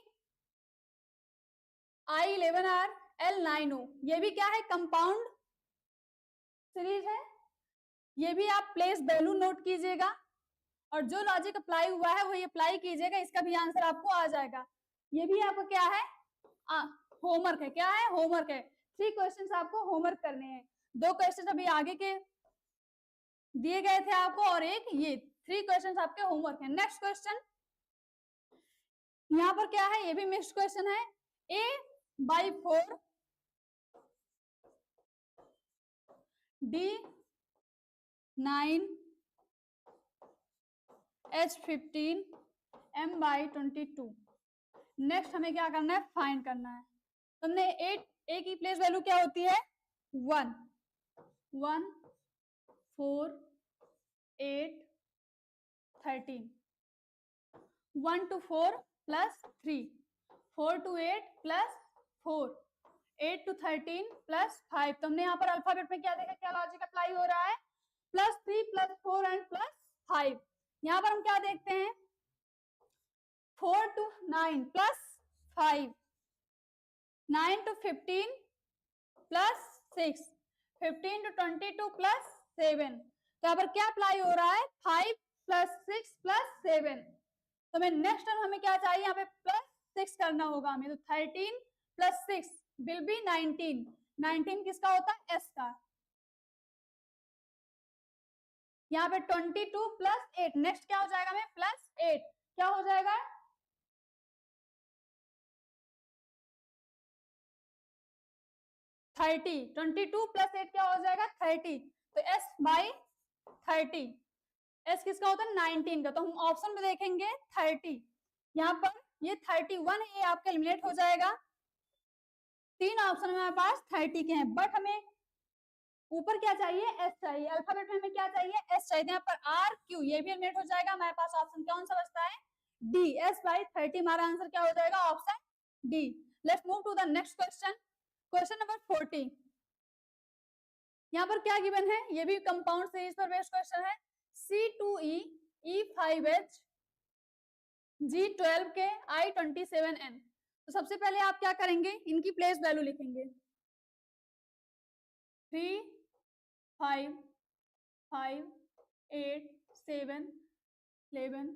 I11R L9O, ये भी क्या है, कंपाउंड सीरीज है। ये भी आप प्लेस वैल्यू नोट कीजिएगा और जो लॉजिक अप्लाई हुआ है वही अप्लाई कीजिएगा, इसका भी आंसर आपको आ जाएगा। ये भी आपको क्या है, होमवर्क है। क्या है, होमवर्क है। 3 क्वेश्चंस आपको होमवर्क करने हैं। 2 क्वेश्चन अभी आगे के दिए गए थे आपको और एक ये, 3 क्वेश्चंस आपके होमवर्क है। नेक्स्ट क्वेश्चन, यहाँ पर क्या है, ये भी मिक्स्ड क्वेश्चन है। A/4 D9 H15 M/22। Next हमें क्या करना है, फाइंड करना है। तुमने ए की प्लेस वैल्यू क्या होती है 1, 1 4 8 13, 1 to 4 plus 3, 4 to 8 plus 4, 8 to 13 plus 5। तुमने यहाँ पर अल्फाबेट में क्या देखा, क्या लॉजिक अप्लाई हो रहा है, +3 +4 एंड +5। यहाँ पर हम क्या देखते हैं 4 to 9 plus 5, 9 to 15 plus 6, 15 to 22 plus 7। तो यहाँ पर क्या अप्लाई हो रहा है 5 + 6 + 7। तो हमें नेक्स्ट टर्म हमें क्या चाहिए, यहाँ पे +6 करना होगा हमें। तो 13 + 6 विल बी 19। 19 किसका होता है, एस का। यहाँ पे 22 + 8, नेक्स्ट क्या हो जाएगा हमें +8, क्या हो जाएगा 30। 22 + 8 क्या हो जाएगा 30। तो S/30, एस किसका होता है 19 का। तो हम ऑप्शन में देखेंगे 30, यहाँ पर ये 31 है, ये आपका एलिमिनेट हो जाएगा। 3 ऑप्शन हमारे पास 30 के हैं, बट हमें ऊपर क्या चाहिए, एस चाहिए। अल्फाबेट में हमें क्या चाहिए, एस चाहिए। यहाँ पर आर क्यू, ये भी एलिमिनेट हो जाएगा। हमारे पास ऑप्शन कौन सा बचता है, डी, S/30। हमारा आंसर क्या हो जाएगा, option D. Let's move to the next question, question number 40। यहाँ पर क्या गिवन है, ये भी कंपाउंड सीरीज पर बेस्ड क्वेश्चन है। C2E E5H G12K I27N। तो सबसे पहले आप क्या करेंगे, इनकी प्लेस वैल्यू लिखेंगे। 3 5 5 8 7 11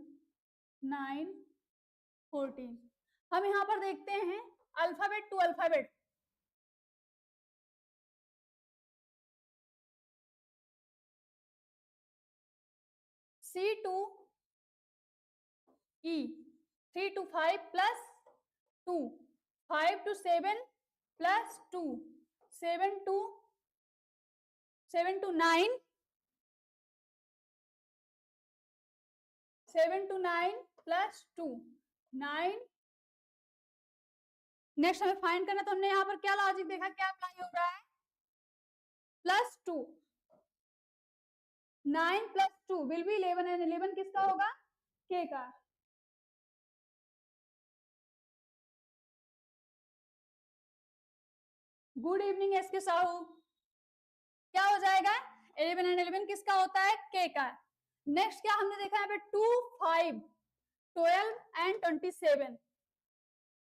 9 14। हम यहाँ पर देखते हैं alphabet to alphabet. C2E 3 to 5 plus 2, 5 to 7 plus 2, 7 to 9, 7 to 9 plus 2, 9। Next हमें फाइंड करना, तो हमने यहाँ पर क्या लॉजिक देखा, क्या अप्लाई हो रहा है +2, 9 + 2 विल बी 11 एंड 11 किसका होगा, के का। गुड इवनिंग एस के साहू। क्या हो जाएगा 11 एंड 11 किसका होता है, के का। नेक्स्ट क्या हमने देखा यहाँ पे 2 5 12 एंड 27।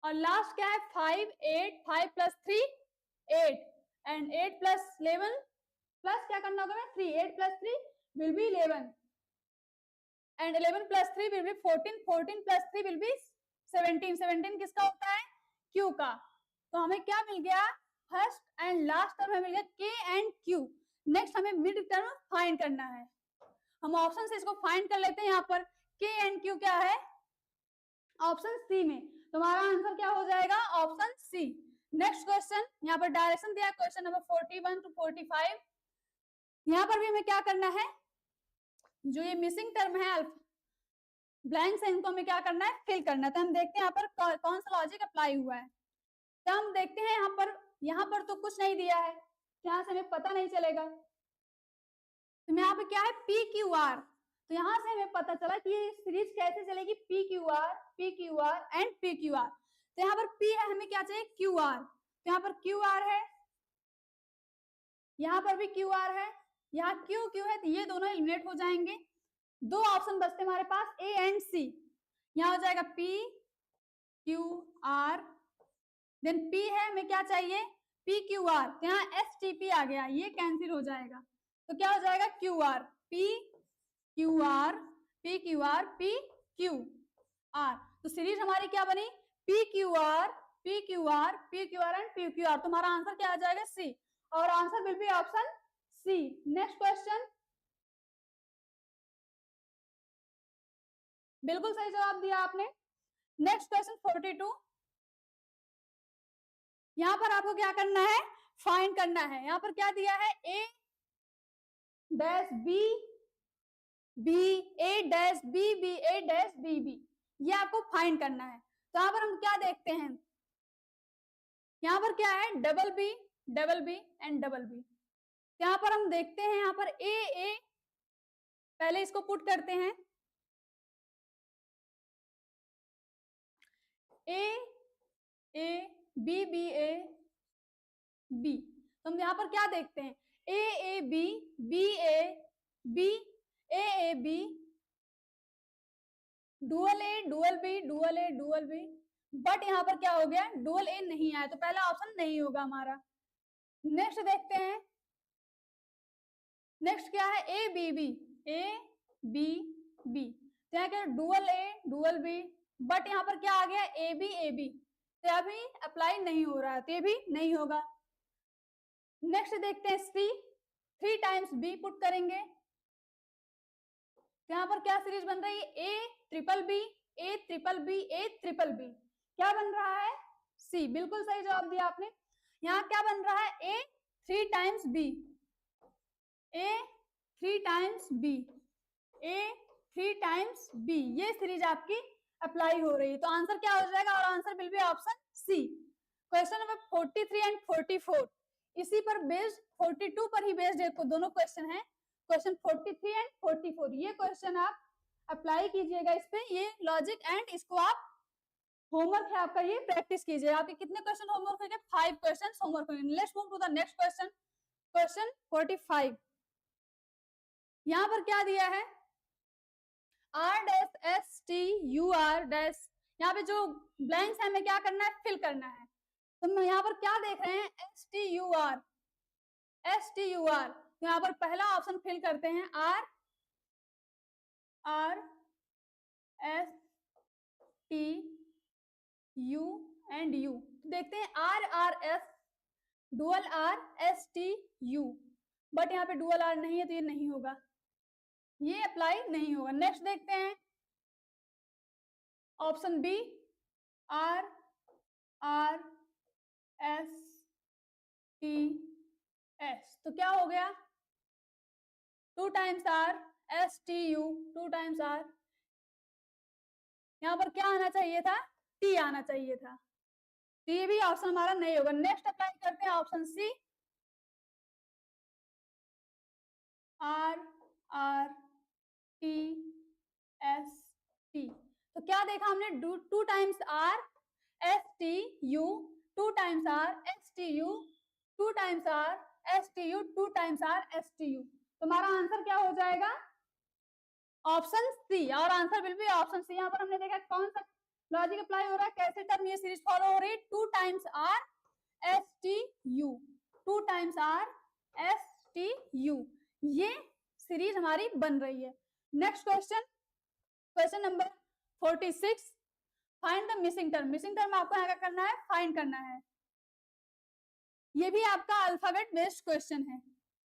और लास्ट क्या है 5 8 5 प्लस 3 8 एंड 8 प्लस 11 प्लस क्या करना होगा 3 8 plus 3 will be 11 and 11 plus 3 will be 14 14 plus 3 will be 17 17 किसका होता है Q का। तो हमें क्या मिल गया फर्स्ट एंड लास्ट टर्म हमें मिल गया K एंड Q। नेक्स्ट हमें मिड टर्म फाइंड करना है। हम ऑप्शन से इसको फाइंड कर लेते हैं। यहाँ पर K एंड Q क्या है ऑप्शन सी में, तुम्हारा आंसर क्या हो जाएगा ऑप्शन सी। नेक्स्ट क्वेश्चन, यहाँ पर डायरेक्शन दिया क्वेश्चन नंबर 41 टू 45। यहाँ पर भी हमें क्या करना है जो ये मिसिंग टर्म है अल्फा ब्लैंक्स है इनको हमें क्या करना है फिल करना है। तो हम देखते हैं यहाँ पर कौन सा लॉजिक अप्लाई हुआ है। तो हम देखते हैं यहाँ पर तो कुछ नहीं दिया है, यहाँ से हमें पता नहीं चलेगा। तो यहाँ पे क्या है पी क्यू आर, तो यहाँ से हमें पता चला कि ये सीरीज कैसे चलेगी P Q R and P Q R. तो यहाँ पर पी है हमें क्या चाहिए क्यू आर, तो यहाँ पर क्यू आर है, यहाँ पर भी क्यू आर है, यहाँ क्यू क्यू है, तो ये दोनों एलिमिनेट हो जाएंगे। दो ऑप्शन बचते हमारे पास ए एंड सी। यहाँ हो जाएगा P Q R, then P है हमें क्या चाहिए पी क्यू आर, तो यहाँ एस टी पी आ गया, ये कैंसिल हो जाएगा। तो क्या हो जाएगा Q R P Q R P Q R P Q R. तो सीरीज हमारी क्या बनी P Q R P Q R P Q R and P Q R. तुम्हारा आंसर क्या आ जाएगा सी, और answer will be option C. Next question, बिल्कुल सही जवाब दिया आपने। Next question 42। यहाँ पर आपको क्या करना है फाइंड करना है। यहाँ पर क्या दिया है ए डैश बी बी ए डैश बी बी ए डैश बी बी, ये आपको फाइंड करना है। तो यहाँ पर हम क्या देखते हैं, यहाँ पर क्या है double B and double B. यहाँ पर हम देखते हैं यहाँ पर ए पहले इसको पुट करते हैं A B B A B. तो हम यहाँ पर क्या देखते हैं A B B A B A B dual A dual B dual A dual B, but यहाँ पर क्या हो गया डुअल ए नहीं आया, तो पहला ऑप्शन नहीं होगा हमारा। नेक्स्ट देखते हैं, नेक्स्ट क्या है ए बी बी तो यहाँ क्या dual A dual B, but यहाँ पर क्या आ गया ए बी तो अभी अप्लाई नहीं हो रहा है, तो ये भी नहीं होगा। नेक्स्ट देखते हैं सी 3 टाइम्स बी पुट करेंगे, तो यहाँ पर क्या सीरीज बन रही है ए ट्रिपल बी क्या बन रहा है सी। बिल्कुल सही जवाब दिया आपने। यहाँ क्या बन रहा है ए 3 टाइम्स बी ये सीरीज आपकी अप्लाई हो रही है। तो आंसर क्या हो जाएगा, और answer will be option C. Question number 43 and 44 इसी पर बेस्ड 42 पर ही बेस्ड दोनों क्वेश्चन है। क्वेश्चन 43 एंड 44 ये क्वेश्चन आप अप्लाई कीजिएगा इस पे, ये लॉजिक एंड इसको आप होमवर्क है आपका, ये प्रैक्टिस कीजिएगा। आपके कितने क्वेश्चन होमवर्क होंगे 5 क्वेश्चन होमवर्क होंगे। Let's move to the next question, question 45। यहाँ पर क्या दिया है R dash S T U R dash, यहाँ पे जो ब्लैंक्स है हमें क्या करना है फिल करना है। तो हम यहाँ पर क्या देख रहे हैं एस टी यू आर तो यहाँ पर पहला ऑप्शन फिल करते हैं are S T you and you. देखते हैं R S dual are S T you, but यहाँ पे डुअल आर नहीं है तो ये नहीं होगा, ये अप्लाई नहीं होगा। नेक्स्ट देखते हैं option B R S T S, तो क्या हो गया 2 times R S T U 2 times R, यहाँ पर क्या आना चाहिए था टी आना चाहिए था, तो ये भी ऑप्शन हमारा नहीं होगा। नेक्स्ट अप्लाई करते हैं option C R T S T, तो क्या देखा हमने 2 times R S T U 2 times R S T U 2 times R S T U 2 times R S T U. तुम्हारा आंसर क्या हो जाएगा ऑप्शन सी, और answer will be option C. यहाँ पर हमने देखा कौन सा लॉजिक अप्लाई हो रहा है, कैसे टर्म ये सीरीज फॉलो हो रही है, 2 times R S T U, 2 times R S T you, ये सीरीज हमारी बन रही है। Next question, question number 46, find the missing term. Missing term आपको यहाँ क्या करना है, फाइंड करना है। ये भी आपका अल्फाबेट बेस्ड क्वेश्चन है,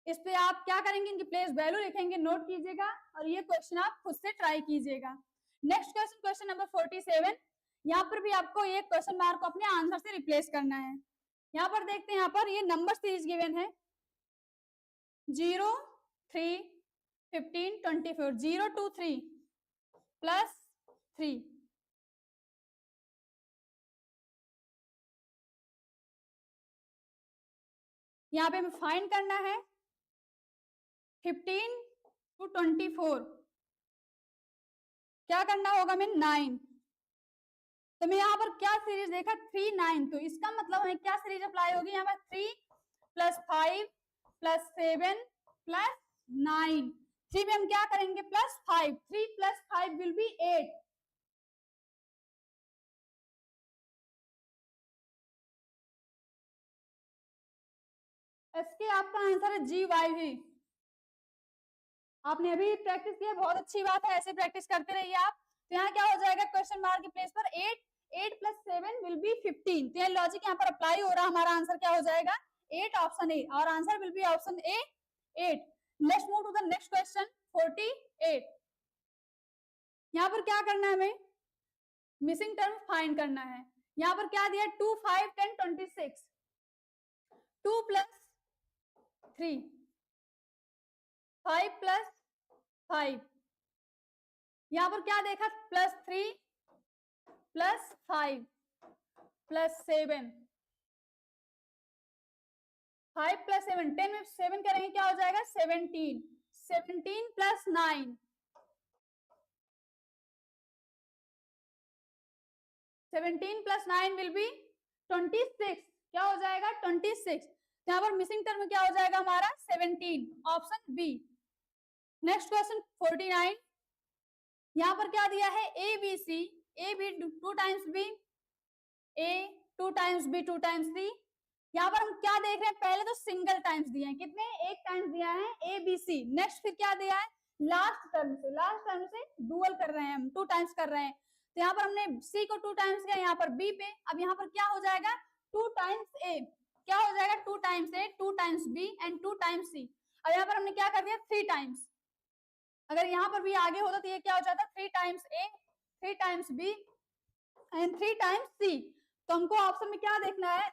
इस पे आप क्या करेंगे, इनकी प्लेस वैल्यू लिखेंगे, नोट कीजिएगा और ये क्वेश्चन आप खुद से ट्राई कीजिएगा। नेक्स्ट क्वेश्चन, क्वेश्चन नंबर 47, यहाँ पर भी आपको ये क्वेश्चन मार्क को अपने आंसर से रिप्लेस करना है। यहाँ पर देखते हैं, यहाँ पर ये नंबर सीरीज गिवन है 0, 3, 15, 24, 0 2 3 प्लस 3, यहाँ पे हमें फाइंड करना है 15 to 24, क्या करना होगा हमें 9, तो मैं यहाँ पर क्या सीरीज देखा 3 9, तो इसका मतलब हमें क्या सीरीज अप्लाई होगी, यहाँ पर 3 + 5 + 7 + 9, 3 में हम क्या करेंगे +5, 3 + 5 विल बी 8, इसके आपका आंसर है GYV। आपने अभी प्रैक्टिस किया, बहुत अच्छी बात है, ऐसे प्रैक्टिस करते रहिए आप। तो यहाँ क्या हो जाएगा, क्वेश्चन मार्क की प्लेस पर 8, 8 + 7 विल बी 15, तो ये लॉजिक यहाँ पर अप्लाई हो रहा है, हमारा आंसर क्या हो जाएगा 8, ऑप्शन ए, और answer will be option A 8। Let's move to the next question 48, यहाँ पर क्या करना है, हमें मिसिंग टर्म फाइंड करना है। यहाँ पर क्या दिया 2 5 10 26, 2 + 3, 5 + 5, यहाँ पर क्या देखा +3 + 5 + 7, 5 + 7, 10 में 7 करेंगे क्या हो जाएगा 17, 17 + 9, 17 + 9 विल बी 26, क्या हो जाएगा 26, यहाँ पर मिसिंग टर्म क्या हो जाएगा हमारा 17, ऑप्शन बी। नेक्स्ट क्वेश्चन 49, यहाँ पर क्या दिया है A B C, A B 2 times B, A 2 times B 2 times C, यहाँ पर हम क्या देख रहे हैं, पहले तो सिंगल टाइम्स दिए हैं, कितने एक टाइम्स दिया है ए बी सी, नेक्स्ट फिर क्या दिया है लास्ट टर्म से डुअल कर रहे हैं हम, 2 टाइम्स कर रहे हैं, तो यहाँ पर हमने सी को 2 टाइम्स किया, यहाँ पर बी पे, अब यहाँ पर क्या हो जाएगा 2 टाइम्स ए, क्या हो जाएगा 2 times A 2 times B and 2 times C, अब यहाँ पर हमने क्या कर दिया 3 टाइम्स, अगर यहाँ पर भी आगे होता तो ये क्या हो जाता 3 times A 3 times B and 3 times C, तो हमको ऑप्शन में क्या देखना है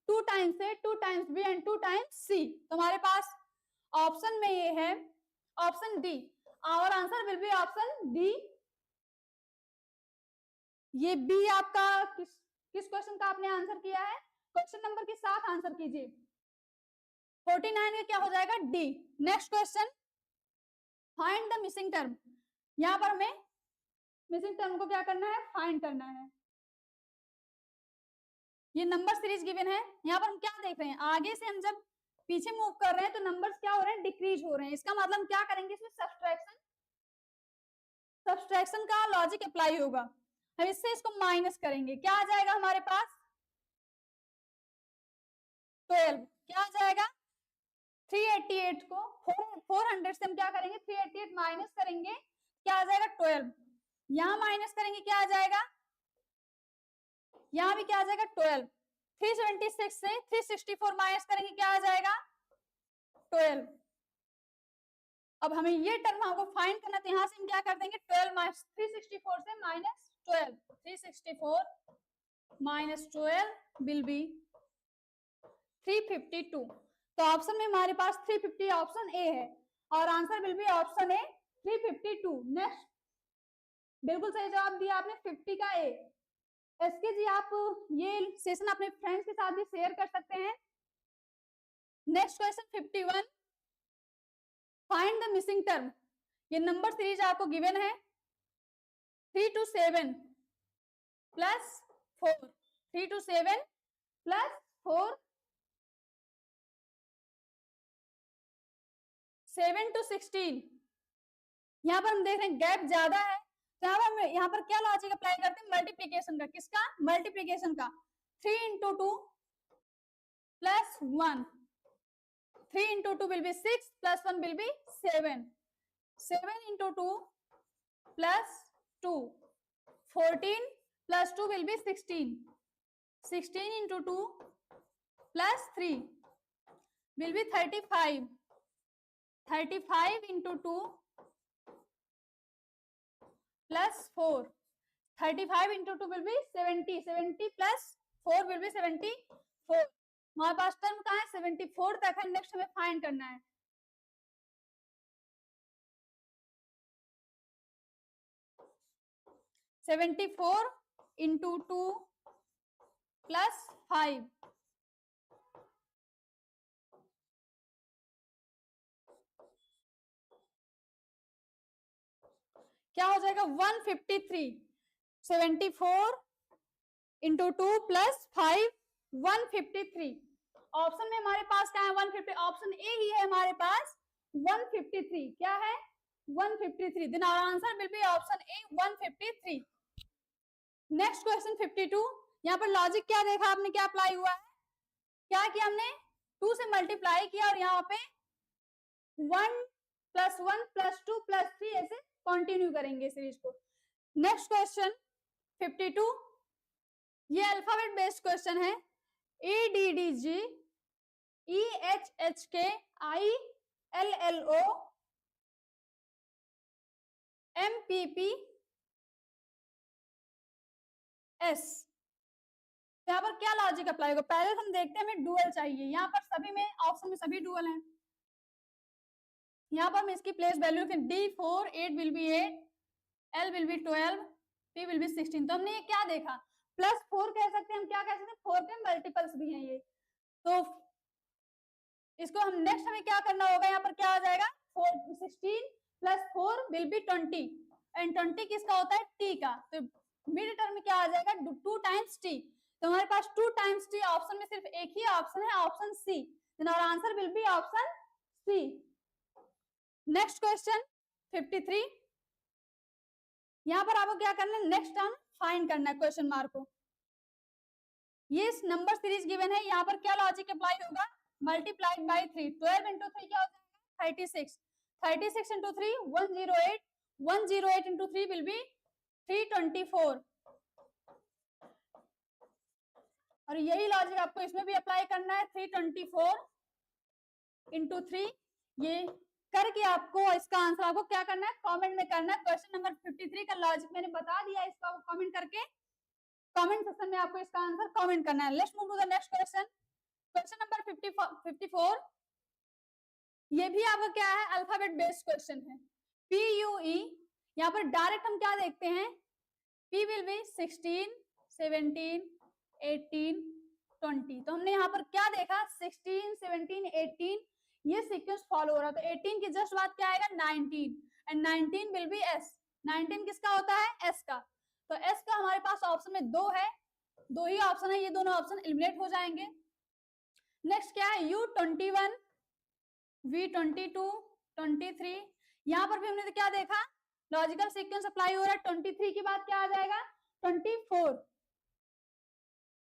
2 times A 2 times B and 2 times C, तो हमारे पास ऑप्शन में ये है option D, our answer will be option D. ये बी आपका किस क्वेश्चन का आपने आंसर किया है, क्वेश्चन नंबर के साथ आंसर कीजिए, 49 का क्या हो जाएगा D. Next question, find the missing term, यहाँ पर हमें मिसिंग टर्म को क्या करना है फाइंड करना है। ये नंबर सीरीज गिवन है, यहाँ पर हम क्या देख रहे हैं आगे से हम जब पीछे मूव कर रहे हैं तो नंबर्स क्या हो रहे हैं डिक्रीज हो रहे हैं, इसका मतलब हम क्या करेंगे इसमें सब्सट्रैक्शन का लॉजिक अप्लाई होगा, हम इससे इसको माइनस करेंगे, क्या आ जाएगा हमारे पास 12, क्या आ जाएगा 388 को 400 से हम क्या करेंगे 388 माइनस करेंगे, क्या आ जाएगा 12, यहां माइनस करेंगे क्या आ जाएगा, यहां भी क्या आ जाएगा 12, 376 से 364 माइनस करेंगे क्या आ जाएगा 12। अब हमें ये टर्म हमको फाइंड करना, तो यहां से हम क्या कर देंगे 12 माइनस 364 से माइनस 12, 364 माइनस 12 विल बी 352, तो ऑप्शन में हमारे पास 350 ऑप्शन ए है और answer will be option A 352। Next, बिल्कुल सही जवाब दिया आपने 50 का ए। एसके जी आप ये सेशन अपने फ्रेंड्स के साथ भी शेयर कर सकते हैं। Next question 51, find the missing term, ये नंबर सीरीज आपको गिवन है 3 to 7 plus 4, 3 to 7 plus 4, 7 to 16, यहाँ पर हम देख रहे हैं गैप ज्यादा है, तो यहाँ पर क्या लॉजिक अप्लाई करते हैं, मल्टीप्लीकेशन का। किसका? मल्टीप्लीकेशन का। 3 into 2 plus 1, 3 into 2 will be 6 plus 1 will be 7, 7 into 2 plus 2, 14 plus 2 will be 16, 16 into 2 plus 3 will be 35, 35 into 2 plus 4, 35 into 2 will be 70, 70 plus 4 will be 74। हमारे पास टर्म कहाँ है? 74 तक है। नेक्स्ट हमें फाइंड करना है। सेवेंटी फोर इंटू 2 प्लस 5, क्या हो जाएगा? 153। 74 इंटू 2 प्लस 5, 153। ऑप्शन में हमारे पास क्या है? 150। ऑप्शन ए ही है हमारे पास 153। क्या है? 153। Then our answer will be option A 153। Next question 52। यहाँ पर लॉजिक क्या देखा आपने, क्या अप्लाई हुआ है? क्या किया हमने? 2 से मल्टीप्लाई किया और यहाँ पे 1 प्लस 1 प्लस 2 प्लस 3 ऐसे कंटिन्यू करेंगे सीरीज को। नेक्स्ट क्वेश्चन 52, ये अल्फाबेट बेस्ड क्वेश्चन है। ADDG EHHK ILLO MPPS। यहाँ पर क्या लॉजिक अप्लाई होगा? पहले हम देखते हैं, हमें डुअल चाहिए। यहाँ पर सभी में ऑप्शन में सभी डुअल हैं। यहाँ पर हम इसकी प्लेस वैल्यू रखें D4, 8 will be 8, L will be 12, P will be 16। तो हमने ये क्या देखा? +4 कह सकते हैं हम। क्या कह सकते हैं? 4 के मल्टीपल्स भी हैं ये। तो इसको हम नेक्स्ट हमें क्या करना होगा? यहाँ पर क्या आ जाएगा? 16 प्लस 4 विल बी 20 एंड 20 किसका होता है? T का। तो मिड टर्म में क्या आ जाएगा? 2 टाइम्स T। तो हमारे पास 2 टाइम्स T ऑप्शन में सिर्फ एक ही ऑप्शन है, option C. Then our answer will be option C. Next question 53। यहाँ पर आपको क्या करना है? नेक्स्ट टर्म फाइंड करना है क्वेश्चन मार्क को। ये नंबर सीरीज गिवन है। यहाँ पर क्या लॉजिक अप्लाई होगा? Multiplied by 3। 12 इंटू 3 क्या हो जाएगा? 36, 36 इंटू 3 108, 108 इंटू 3 विल बी 324। और यही लॉजिक आपको इसमें भी अप्लाई करना है। 324 इंटू 3, ये करके आपको इसका आंसर आपको क्या करना है? कमेंट में करना है। क्वेश्चन नंबर 53 का लॉजिक मैंने बता दिया, इसको आपको कमेंट करके कमेंट सेक्शन में आपको इसका आंसर कमेंट करना है। Let's move to the next question. Question number 54। ये भी आपका क्या है? अल्फाबेट बेस्ड क्वेश्चन है। PUE। यहाँ पर डायरेक्ट हम क्या देखते हैं? P will be 16, 17, 18, 20। तो हमने यहाँ पर क्या देखा? 16, 17, 18 ये सीक्वेंस फॉलो हो रहा। तो 18 की जस्ट बात क्या आएगा? 19 एंड 19 विल बी S। 19 किसका होता है? S का। तो S का हमारे पास ऑप्शन में 2 है, 2 ही ऑप्शन है। ये दोनों ऑप्शन एलिमिनेट हो जाएंगे। नेक्स्ट क्या है? U21, V22, 23। यहाँ पर भी हमने तो क्या देखा? लॉजिकल सीक्वेंस अप्लाई हो रहा है। 23 की बात क्या आ जाएगा? 24,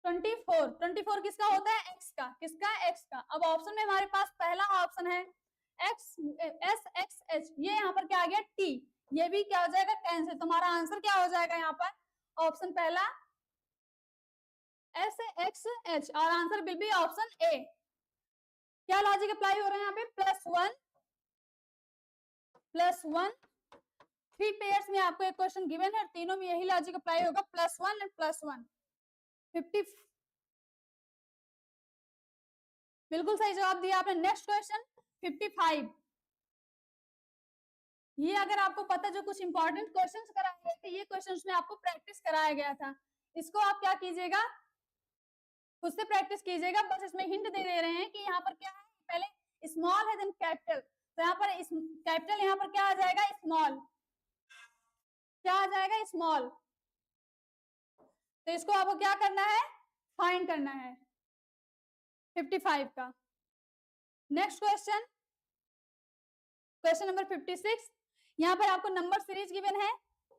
24, 24 किसका होता है? X का। किसका? X का। अब ऑप्शन में हमारे पास पहला ऑप्शन है SXH, ये यहाँ पर क्या आ गया? T। ये भी क्या हो जाएगा? कैंसिल। तुम्हारा आंसर क्या हो जाएगा यहाँ पर? ऑप्शन पहला SXH और answer will be option A। क्या लॉजिक अप्लाई हो रहा है यहाँ पे? +1 3 पेयर्स में आपको एक क्वेश्चन गिवन है, तीनों में यही लॉजिक अप्लाई होगा। +1 एंड +1। 50 बिल्कुल सही जवाब दिया आपने। Next question 55। ये अगर आपको पता, जो कुछ इंपॉर्टेंट क्वेश्चंस कराए गए थे, ये क्वेश्चंस में आपको प्रैक्टिस कराया गया था। इसको आप क्या कीजिएगा? खुद से प्रैक्टिस कीजिएगा। बस इसमें हिंट दे रहे हैं कि यहाँ पर क्या है, पहले स्मॉल है देन कैपिटल। तो यहाँ पर कैपिटल, यहाँ पर क्या आ जाएगा? स्मॉल। क्या आ जाएगा? स्मॉल। तो इसको आपको क्या करना है? फाइंड करना है 55 का। Next question, question number 56। यहाँ पर आपको नंबर सीरीज गिवन है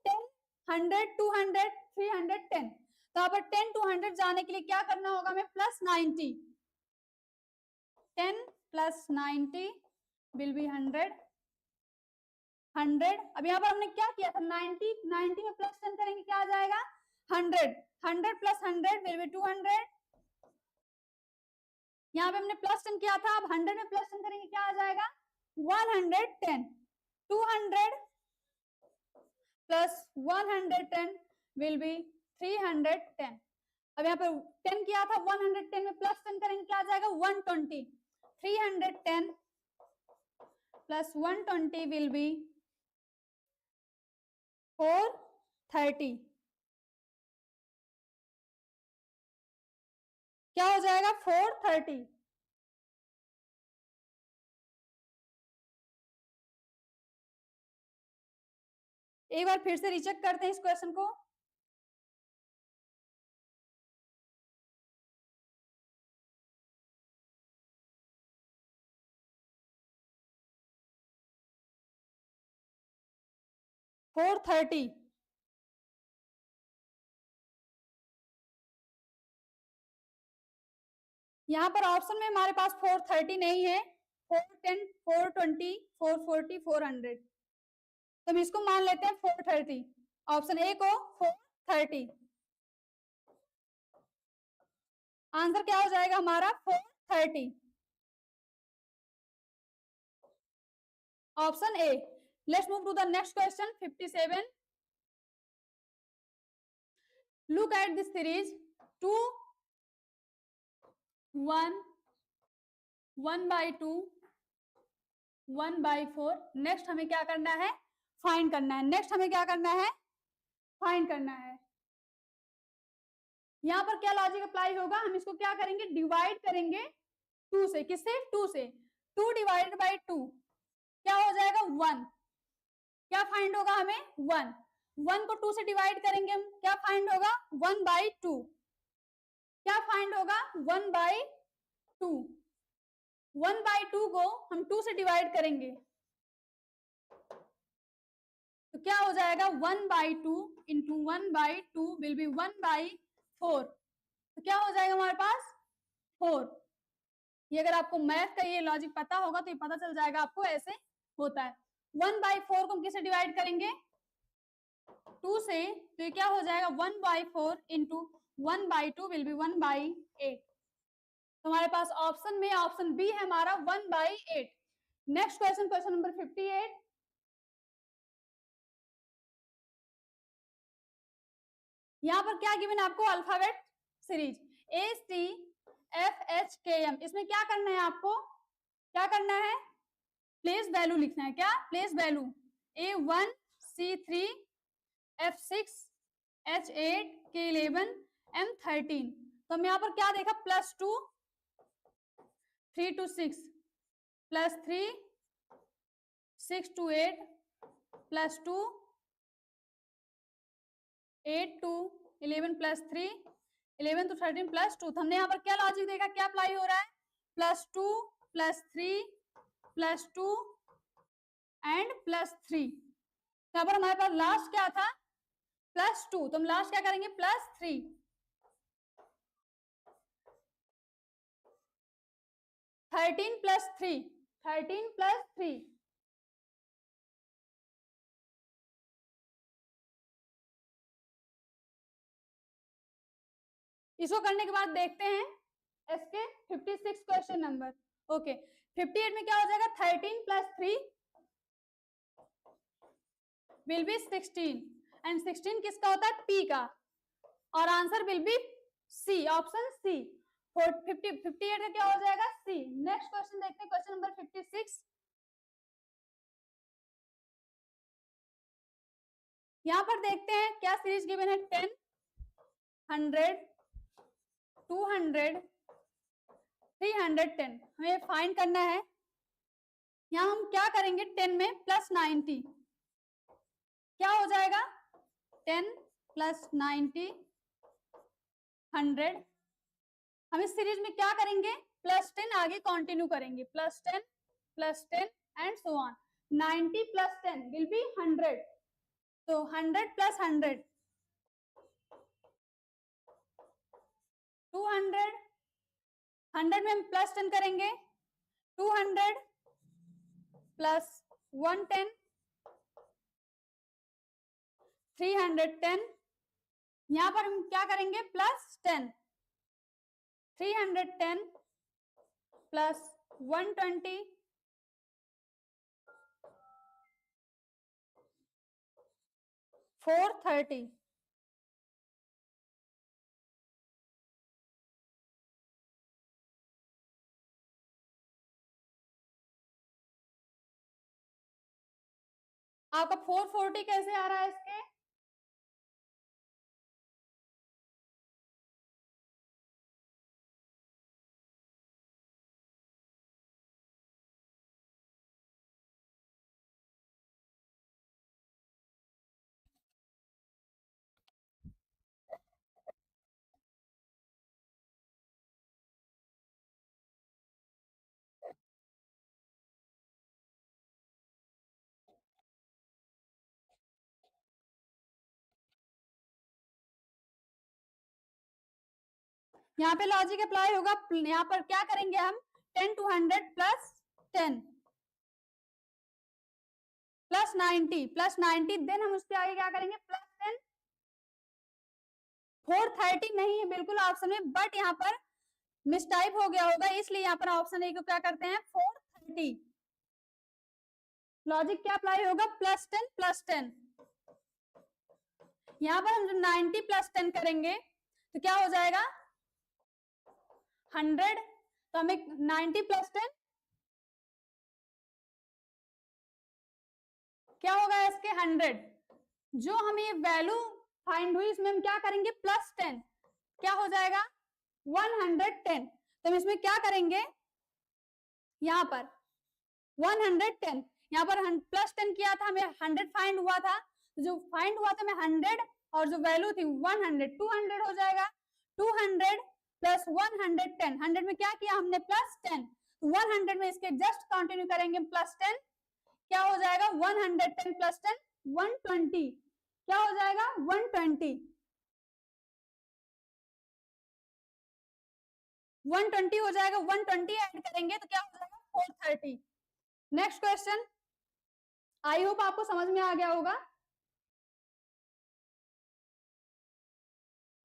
10, 100, 200, 300, 10। तो यहाँ पर 10 to 100 जाने के लिए क्या करना होगा हमें? प्लस 90। 10 plus 90 will be 100। 100। अब यहाँ पर हमने क्या किया था? 90 में प्लस 10 करेंगे क्या आ जाएगा? 100। 100 plus 100 will be 200। यहाँ पे हमने प्लस 10 किया था, अब 100 में प्लस 10 करेंगे क्या आ जाएगा? 110। 200 plus 110 will be 310। अब यहाँ पर 10 किया था, 110 में प्लस 10 करेंगे क्या आ जाएगा? 120। 310 plus 120 will be 430। क्या हो जाएगा? 430। एक बार फिर से रीचेक करते हैं इस क्वेश्चन को। फोर 30। यहाँ पर ऑप्शन में हमारे पास 430 नहीं है। 410, 420, 440, 400। तो हम इसको मान लेते हैं 430। ऑप्शन ए को 430। आंसर क्या हो जाएगा हमारा? 430। Option A. Let's move to the next question 57। Look at this series 2 1 1/2 1/4। Next हमें क्या करना है? फाइंड करना है। नेक्स्ट हमें क्या करना है? फाइंड करना है। यहाँ पर क्या लॉजिक अप्लाई होगा? हम इसको क्या करेंगे? डिवाइड करेंगे 2 से। किससे? 2 से। 2 डिवाइडेड बाई 2 क्या हो जाएगा? 1। क्या फाइंड होगा हमें? 1। 1 को 2 से डिवाइड करेंगे हम, क्या फाइंड होगा? 1/2। क्या फाइंड होगा? 1/2। 1/2 को हम 2 से डिवाइड करेंगे तो क्या हो जाएगा? 1/2 इंटू 1/2 विल बी 1/4। तो क्या हो जाएगा हमारे पास? 4। ये अगर आपको मैथ का ये लॉजिक पता होगा तो ये पता चल जाएगा आपको ऐसे होता है। 1/4 को हम किससे डिवाइड करेंगे? 2 से। तो ये क्या हो जाएगा? 1/4 इंटू 1/2 विल बी 1/8। तो हमारे पास ऑप्शन में ऑप्शन बी है हमारा 1/8। Next question, question number 58। यहाँ पर क्या गिवन आपको? Alphabet series ACFHKM। इसमें क्या करना है आपको? क्या करना है? प्लेस वैल्यू लिखना है। क्या? Place value A1 C3 F6 H8 K11 M13। तो हम यहाँ पर क्या देखा? +2 3 to 6 +3 6 to 8 +2 8 to 11 +3 11 to 13 +2। तो हमने यहाँ पर क्या लॉजिक देखा? क्या अप्लाई हो रहा है? +2 +3 +2 एंड +3। यहाँ पर हमारे पास लास्ट क्या था? +2। तो हम लास्ट क्या करेंगे? +3। 13 + 3 13 + 3। इसको करने के बाद देखते हैं इसके 56 क्वेश्चन नंबर। ओके 58 में क्या हो जाएगा? 13 + 3 विल बी 16 एंड 16 किसका होता है? P का। और answer will be C, option C. 58 का क्या हो जाएगा? सी। नेक्स्ट क्वेश्चन देखते हैं, क्वेश्चन नंबर 56। यहाँ पर देखते हैं क्या सीरीज गिवन है? 10 100 200 310। हमें फाइंड करना है। यहाँ हम क्या करेंगे? 10 में +90 क्या हो जाएगा? 10 + 90 100। हम इस सीरीज में क्या करेंगे? +10 आगे कंटिन्यू करेंगे। +10 and so on. 90 + 10 will be 100। तो 100 प्लस 100 200, 100 में हम प्लस 10 करेंगे, 200 प्लस 110 310, यहां पर हम क्या करेंगे प्लस 10, 310 प्लस 120 430, आपका 440 कैसे आ रहा है इसके, यहाँ पे लॉजिक अप्लाई होगा, यहाँ पर क्या करेंगे हम 10 to 100 प्लस 10 प्लस 90 देन हम उसके आगे क्या करेंगे प्लस 10, 430 नहीं है बिल्कुल ऑप्शन में, बट यहाँ पर मिसटाइप हो गया होगा, इसलिए यहाँ पर ऑप्शन ए को क्या करते हैं 430, लॉजिक क्या अप्लाई होगा प्लस 10 प्लस 10, यहाँ पर हम जो 90 प्लस 10 करेंगे तो क्या हो जाएगा 100, तो हमें 90 प्लस 10 क्या होगा इसके 100, जो हमें ये वैल्यू फाइंड हुई इसमें हम क्या करेंगे प्लस 10, क्या हो जाएगा 110, तो हम इसमें क्या करेंगे यहाँ पर 110, यहाँ पर प्लस 10 किया था हमें 100 फाइंड हुआ था, जो फाइंड हुआ था हमें 100 और जो वैल्यू थी 100 200 हो जाएगा, 200 प्लस 110, 100 में क्या किया हमने प्लस 10, 100 में इसके जस्ट कंटिन्यू करेंगे प्लस 10, क्या हो जाएगा 110 प्लस 10 120, क्या हो जाएगा 120, 120 हो जाएगा, 120 ऐड करेंगे तो क्या हो जाएगा 430। नेक्स्ट क्वेश्चन, आई होप आपको समझ में आ गया होगा।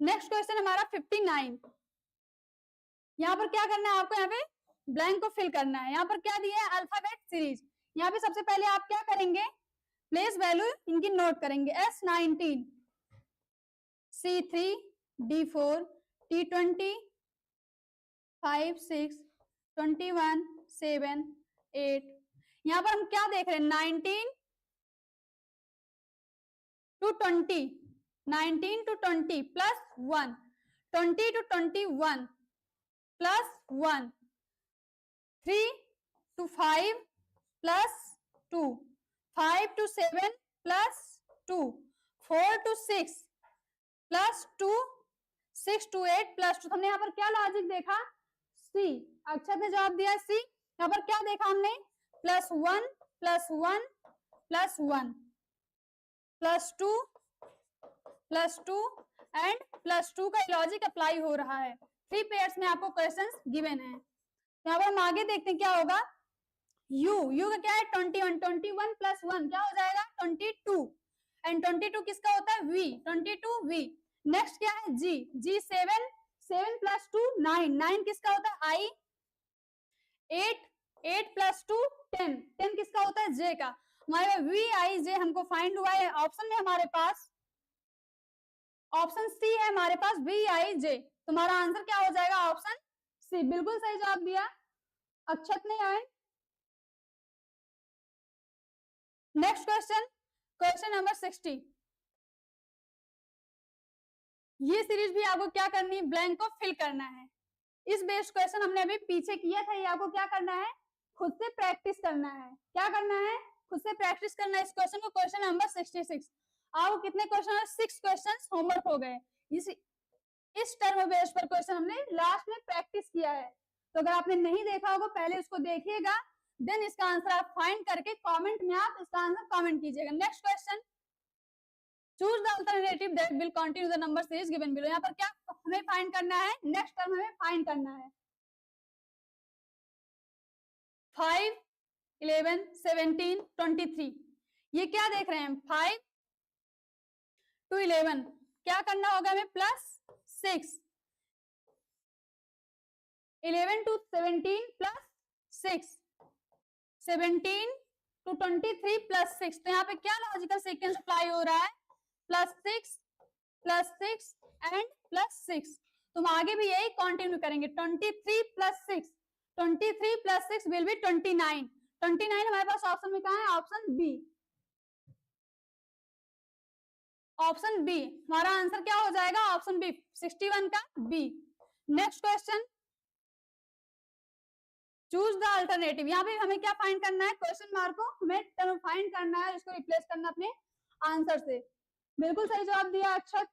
नेक्स्ट क्वेश्चन हमारा 59, यहाँ पर क्या करना है आपको, यहाँ पे ब्लैंक को फिल करना है, यहाँ पर क्या दिया है अल्फाबेट सीरीज, यहाँ पे सबसे पहले आप क्या करेंगे प्लेस वैल्यू इनकी नोट करेंगे, S19 C3 D4 T20 5 6 21 7 8, यहाँ पर हम क्या देख रहे हैं 19 to 20, 19 to 20 plus 1, 20 to 21 plus 1, 3 to 5 plus 2, 5 to 7 plus 2, 4 to 6 plus 2, 6 to 8 plus 2, हमने यहाँ पर क्या लॉजिक देखा सी, अक्षर ने जवाब दिया सी, यहाँ पर क्या देखा हमने plus 1 plus 1 plus 1 plus 2 plus 2 and plus 2 का लॉजिक अप्लाई हो रहा है, 3 पेयर्स में आपको क्वेश्चंस गिवन है। यहाँ पर हम आगे देखते हैं क्या होगा, यू का क्या है 21, 21 प्लस 1 क्या हो जाएगा 22, एंड 22 किसका होता है वी, 22 वी। नेक्स्ट क्या है जी 7, 7 प्लस 2 9, 9 किसका होता है आई, 8 प्लस 2 10, 10 किसका होता है जे का, हमारे वी आई जे हमको फाइंड हुआ है, ऑप्शन में हमारे पास ऑप्शन सी है हमारे पास वी आई जे, तुम्हारा आंसर क्या हो जाएगा ऑप्शन सी, बिल्कुल सही जवाब दिया अक्षत ने आए। नेक्स्ट क्वेश्चन, क्वेश्चन नंबर 60, ये सीरीज भी आपको क्या करनी है ब्लैंक को फिल करना है, इस बेस्ड क्वेश्चन हमने अभी पीछे किया था, ये आपको क्या करना है खुद से प्रैक्टिस करना है, क्या करना है खुद से प्रैक्टिस करना है इस क्वेश्चन को, क्वेश्चन नंबर 66, आपको कितने क्वेश्चन 6 क्वेश्चन होमवर्क हो गए, इस टर्म बेस्ड पर क्वेश्चन हमने लास्ट में प्रैक्टिस किया है, तो अगर आपने नहीं देखा होगा पहले उसको देखिएगा, देन इसका आंसर आप फाइंड करके कमेंट में आप इसका आंसर कमेंट कीजिएगा। Next question, choose the alternative that will continue the number series given below. यहाँ पर क्या हमें फाइंड करना है, नेक्स्ट टर्म हमें फाइंड करना है। 5, 11, 17, 23, ये क्या देख रहे हैं, 5 to 11, क्या करना होगा हमें, +6, 11 to 17 +6, 17 to 23 +6। तो यहाँ पे क्या लॉजिकल सीक्वेंस अप्लाई हो रहा है, +6 +6 एंड +6। तुम आगे भी यही कंटिन्यू करेंगे। 23 + 6, 23 + 6 विल बी 29। 29 हमारे पास ऑप्शन में कहा है, ऑप्शन बी। ऑप्शन बी हमारा आंसर क्या हो जाएगा, ऑप्शन बी, 61 का B. Next question, choose the alternative. यहाँ पे हमें क्या फाइंड करना है, क्वेश्चन मार्क को हमें टर्म फाइंड करना है, इसको रिप्लेस करना अपने आंसर से। बिल्कुल सही जवाब दिया अक्षत।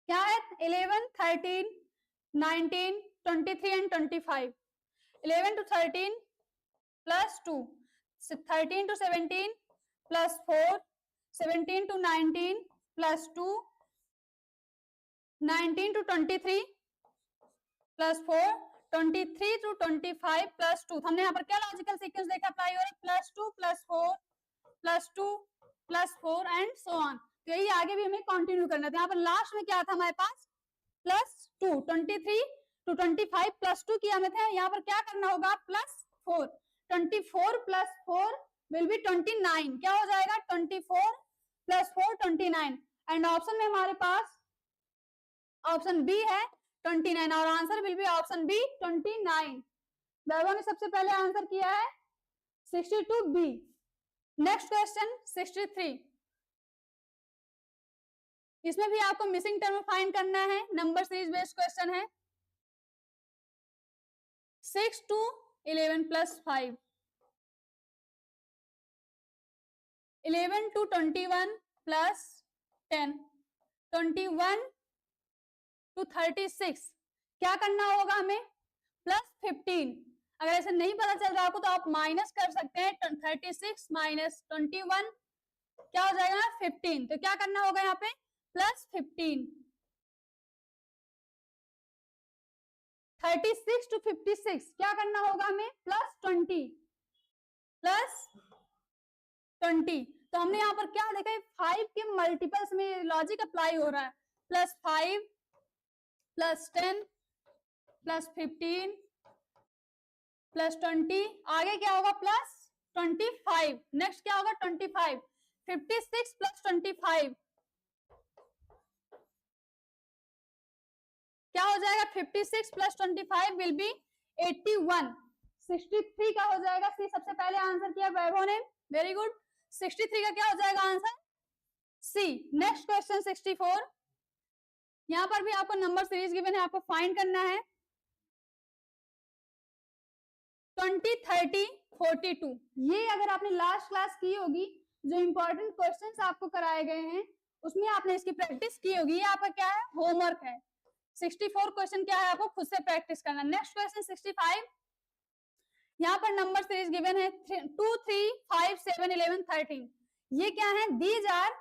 क्या है, 11, 13, 19, 23 and 25। 11 to 13 +2, 13 to 17 +4, 17 to 19 +2, 19 to 23 +4, 23 to 25 +2। हमने यहाँ पर क्या लॉजिकल सीक्वेंस देखा अप्लाई हो रहा है, +2 +4 +2 +4 एंड सो ऑन। तो यही आगे भी हमें कंटिन्यू करना था। यहाँ पर लास्ट में क्या था हमारे पास, +2, 23 to 25 +2 किया हमें थे। यहाँ पर क्या करना होगा, +4, 24 + 4 विल बी 29। क्या हो जाएगा, 24 + 4 29। एंड ऑप्शन में हमारे पास ऑप्शन बी है 29, और answer will be option B 29। Vaibhav ने सबसे पहले आंसर किया है 62 बी। नेक्स्ट क्वेश्चन 63, इसमें भी आपको मिसिंग टर्म फाइंड करना है, नंबर सीरीज बेस्ड क्वेश्चन है। 6 to 11 + 5, 11 to 21 + 10, 21 to 36, क्या करना होगा हमें, +15। अगर ऐसे नहीं पता चल रहा आपको तो आप माइनस कर सकते हैं, 36 - 21 क्या हो जाएगा, 15। तो क्या करना होगा यहाँ पे, +15। 36 to 56 क्या करना होगा हमें, +20 +20। तो हमने यहाँ पर क्या देखा है, 5 के मल्टीपल्स में लॉजिक अप्लाई हो रहा है, +5 +10 +15 +20, आगे क्या होगा, +25। नेक्स्ट क्या होगा, 25, 56 + 25 क्या हो जाएगा, 56 + 25 विल बी 81। 63 का हो जाएगा सी, सबसे पहले आंसर किया वैभव ने, वेरी गुड। 63 का क्या हो जाएगा आंसर, सी। नेक्स्ट क्वेश्चन 64, यहाँ पर भी आपको नंबर सीरीज गिवन है, आपको फाइंड करना है। 20, 30, 42, ये अगर आपने लास्ट क्लास की होगी, जो इंपॉर्टेंट क्वेश्चंस आपको कराए गए हैं उसमें आपने इसकी प्रैक्टिस की होगी। ये आपका क्या है, होमवर्क है। 64 क्वेश्चन क्या है, आपको खुद से प्रैक्टिस करना। नेक्स्ट क्वेश्चन 65, यहाँ पर नंबर सीरीज गिवन है 2, 3, 5, 7, 11, 13। ये क्या है, दीज आर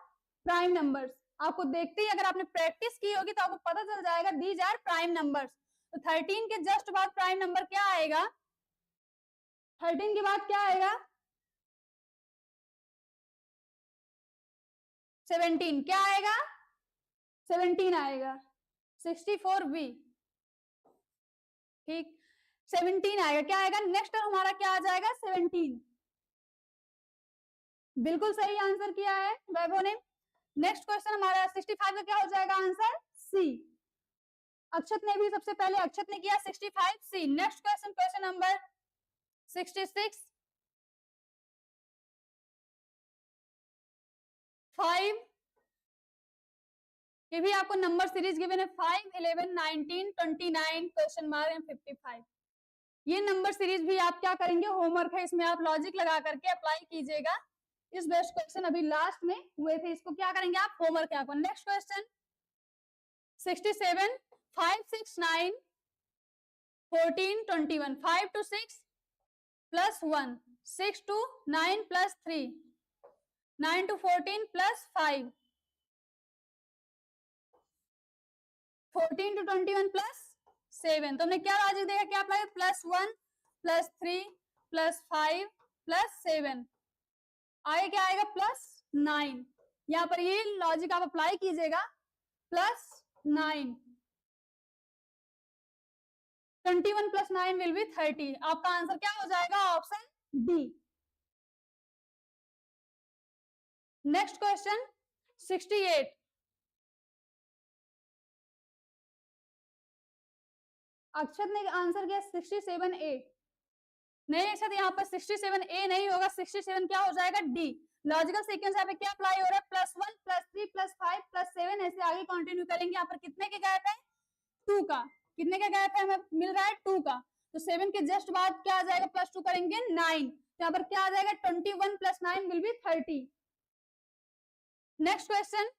प्राइम नंबर्स। आपको देखते ही अगर आपने प्रैक्टिस की होगी तो आपको पता चल जाएगा दीज आर प्राइम नंबर्स। तो 13 के जस्ट बाद प्राइम नंबर क्या आएगा, 13 के बाद क्या आएगा, 17। क्या आएगा, 17 आएगा। 64 बी, ठीक, 17 आएगा। क्या आएगा, नेक्स्ट हमारा क्या आ जाएगा, 17। बिल्कुल सही आंसर किया है वैभव ने। नेक्स्ट क्वेश्चन हमारा 65 का क्या हो जाएगा आंसर, सी। अक्षत ने भी सबसे पहले अक्षत ने किया 65 सी। नेक्स्ट क्वेश्चन, क्वेश्चन नंबर 66, 5, ये भी आपको नंबर सीरीज गिवन है 5, 11, 19, 29 क्वेश्चन मार्क एंड 55। ये नंबर सीरीज भी आप क्या करेंगे, होमवर्क है, इसमें आप लॉजिक लगा करके अप्लाई कीजिएगा। इस बेस्ट क्वेश्चन अभी लास्ट में हुए थे, इसको क्या करेंगे आप, होमवर्क है आपको। Next question 67, 5, 6, 9, 14, 21, 5 to 6 + 1, 6 to 9 + 3, 9 to 14 + 5, 14 to 21 plus 7। तो हमने क्या लॉजिक देखा, क्या अप्लाई, +1 +3 +5 +7, आगे क्या आएगा +9। यहाँ पर ये लॉजिक आप अप्लाई कीजिएगा, +9, 21 + 9 विल बी 30। आपका आंसर क्या हो जाएगा, ऑप्शन डी। Next question 68। अक्षत ने आंसर किया 67A। नहीं अक्षत, यहाँ पर 67A नहीं होगा, 67 क्या हो जाएगा, डी। लॉजिकल सीक्वेंस यहाँ पे क्या अप्लाई हो रहा है, +1 +3 +5 +7, ऐसे आगे कंटिन्यू करेंगे। यहाँ पर कितने के गैप है, 2 का। कितने का गैप है, हमें मिल रहा है 2 का। तो 7 के जस्ट बाद क्या आ जाएगा, +2 करेंगे 9। यहाँ पर क्या आ जाएगा, 21 + 9 विल बी 30। Next question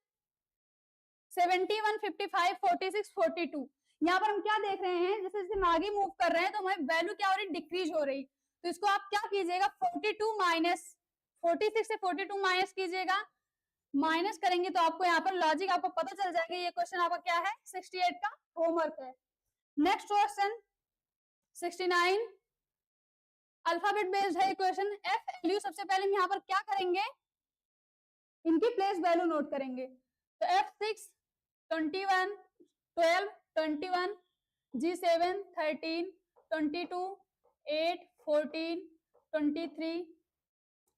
71 55 46 42। यहाँ पर हम क्या देख रहे हैं, जैसे जैसे हम आगे मूव कर रहे हैं तो हमारी वैल्यू क्या हो रही है, डिक्रीज हो रही। तो इसको आप क्या कीजिएगा, 46 से 42 माइनस कीजिएगा। माइनस करेंगे तो आपको यहाँ पर लॉजिक आपको पता चल जाएगा। ये क्वेश्चन आपका क्या है, 68 का होमवर्क है। नेक्स्ट क्वेश्चन 69, अल्फाबेट बेस्ड है क्वेश्चन। एफ वैल्यू सबसे पहले हम यहाँ पर क्या करेंगे, इनकी प्लेस वैल्यू नोट करेंगे। तो F6 21 12 21, G7 13 22 8 14 23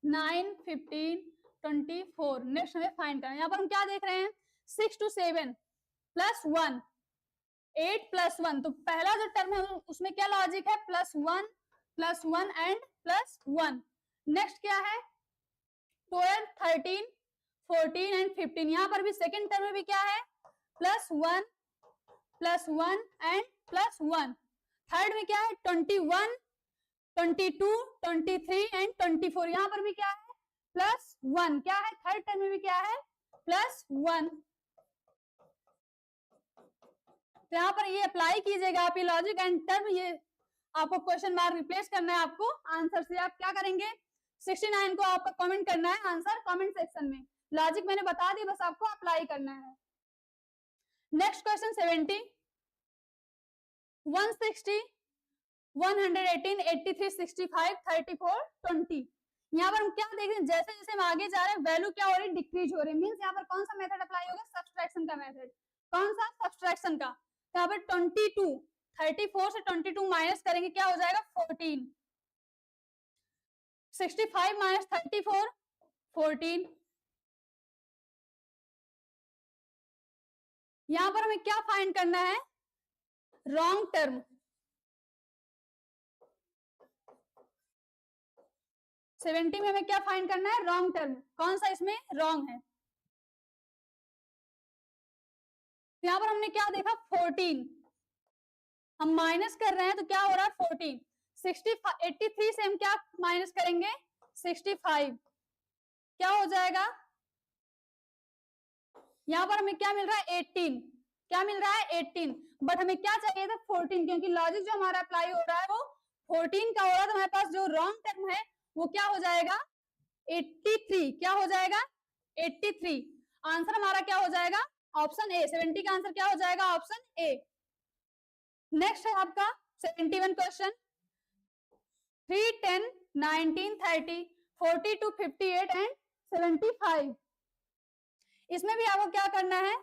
9 15 24। नेक्स्ट हमें फाइंड करना है। यहाँ पर हम क्या देख रहे हैं, 6 to 7 +1 8 +1। तो पहला जो टर्म है उसमें क्या लॉजिक है, +1 एंड +1। नेक्स्ट क्या है 12 13 14 एंड 15। यहाँ पर भी सेकेंड टर्म में भी क्या है, +1 एंड +1। थर्ड में क्या है 21 22 23 एंड 24। यहाँ पर भी क्या है, +1। क्या है, थर्ड टर्म में भी क्या है, +1। तो यहाँ पर ये अप्लाई कीजिएगा आप ये लॉजिक एंड टर्म। ये आपको क्वेश्चन मार्क रिप्लेस करना है आपको आंसर से। आप क्या करेंगे, 69 को आपको कमेंट करना है आंसर कमेंट सेक्शन में। लॉजिक मैंने बता दी, बस आपको अप्लाई करना है। Next question 70, 160 118 83 65 34 20। यहाँ पर हम क्या देख रहे हैं, जैसे जैसे हम आगे जा रहे हैं वैल्यू क्या हो रही है, डिक्रीज हो रही है। मींस यहाँ पर कौन सा मेथड अप्लाई होगा, सब्सट्रैक्शन का मेथड। कौन सा, सब्सट्रैक्शन का। यहाँ पर 22 34 से 22 माइनस करेंगे, क्या हो जाएगा 14। 65 माइनस 34 14। यहाँ पर हमें क्या फाइंड करना है, रॉन्ग टर्म। 70 में हमें क्या फाइंड करना है, रॉन्ग टर्म। कौन सा इसमें रॉन्ग है। यहाँ पर हमने क्या देखा 14, हम माइनस कर रहे हैं तो क्या हो रहा है 14। 83 से हम क्या माइनस करेंगे 65, क्या हो जाएगा, यहाँ पर हमें क्या मिल रहा है 18। क्या मिल रहा है 18, बट हमें क्या चाहिए था 14, क्योंकि लॉजिक जो हमारा अप्लाई हो रहा है वो 14 का हो रहा है। तो हमारे पास जो रॉन्ग टर्म है वो क्या हो जाएगा 83। क्या हो जाएगा 83। आंसर हमारा क्या हो जाएगा, ऑप्शन ए। 70 का आंसर क्या हो जाएगा, ऑप्शन ए। नेक्स्ट है आपका 71 क्वेश्चन, 3 10 19 30 42 58 एंड 75। इसमें भी आपको क्या करना है,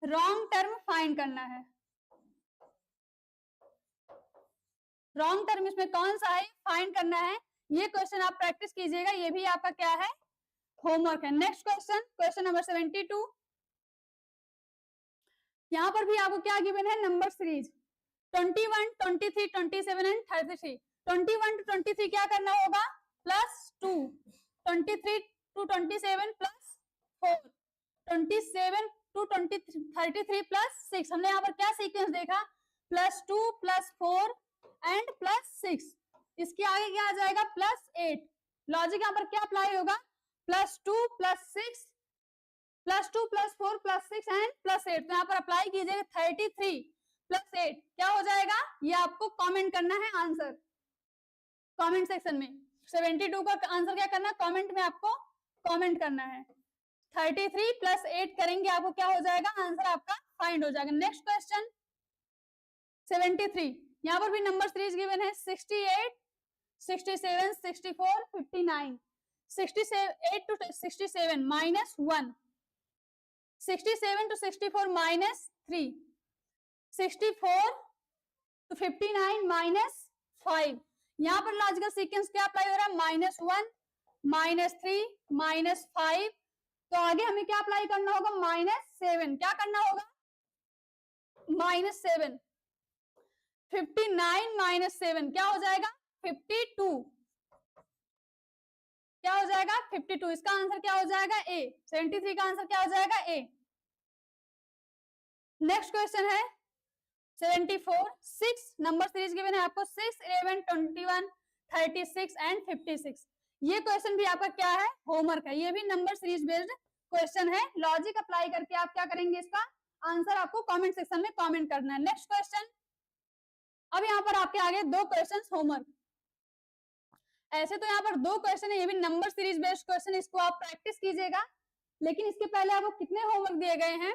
रॉन्ग टर्म फाइंड करना है। रॉन्ग टर्म इसमें कौन सा है फाइंड करना है। ये क्वेश्चन आप प्रैक्टिस कीजिएगा, ये भी आपका क्या है होमवर्क है। Next question, question number 72। यहाँ पर भी आपको क्या गिवन है, नंबर सीरीज 21 23 27 एंड 33। 21 to 23 क्या करना होगा, +2, 23 to 27 +4, 27 to 33 +6। हमने यहाँ पर क्या सीक्वेंस देखा, +2 +4 एंड +6। इसके आगे क्या आ जाएगा +8। लॉजिक यहाँ पर क्या अप्लाई होगा, +2 +6 +2 +4 +6 एंड +8। तो यहाँ पर अप्लाई कीजिएगा 33 +8 क्या हो जाएगा, ये आपको कमेंट करना है आंसर कमेंट सेक्शन में। 72 का आंसर क्या करना है, कमेंट में आपको कमेंट करना है। 33 प्लस 8 करेंगे आपको क्या हो जाएगा, आंसर आपका फाइंड हो जाएगा। नेक्स्ट क्वेश्चन 73, यहाँ पर भी नंबर सीरीज गिवन है 68, 67, 64, 59। 68 to 67 minus 1, 67 to 64 minus 3, 64 to 59 minus 5। यहाँ पर लॉजिकल सीक्वेंस क्या अप्लाई हो रहा है, -1, -3, -5। तो आगे हमें क्या अप्लाई करना होगा, -7। क्या करना होगा, -7। 59 -7 क्या हो जाएगा, 52। क्या हो जाएगा, 52। इसका आंसर क्या हो जाएगा, ए। 73 का आंसर क्या हो जाएगा, ए। नेक्स्ट क्वेश्चन है 74, 6 नंबर सीरीज गिवन है आपको, 6, 11, 21, 36 एंड 56। ये क्वेश्चन भी आपका क्या है, होमवर्क है। ये भी नंबर सीरीज बेस्ड क्वेश्चन है। लॉजिक अप्लाई करके आप क्या करेंगे, इसका आंसर आपको कमेंट सेक्शन में कमेंट करना है। नेक्स्ट क्वेश्चन, अब यहाँ पर आपके आगे दो क्वेश्चन होमवर्क। ऐसे तो यहाँ पर दो क्वेश्चन है, ये भी नंबर सीरीज बेस्ड क्वेश्चन, इसको आप प्रैक्टिस कीजिएगा। लेकिन इसके पहले आपको कितने होमवर्क दिए गए हैं,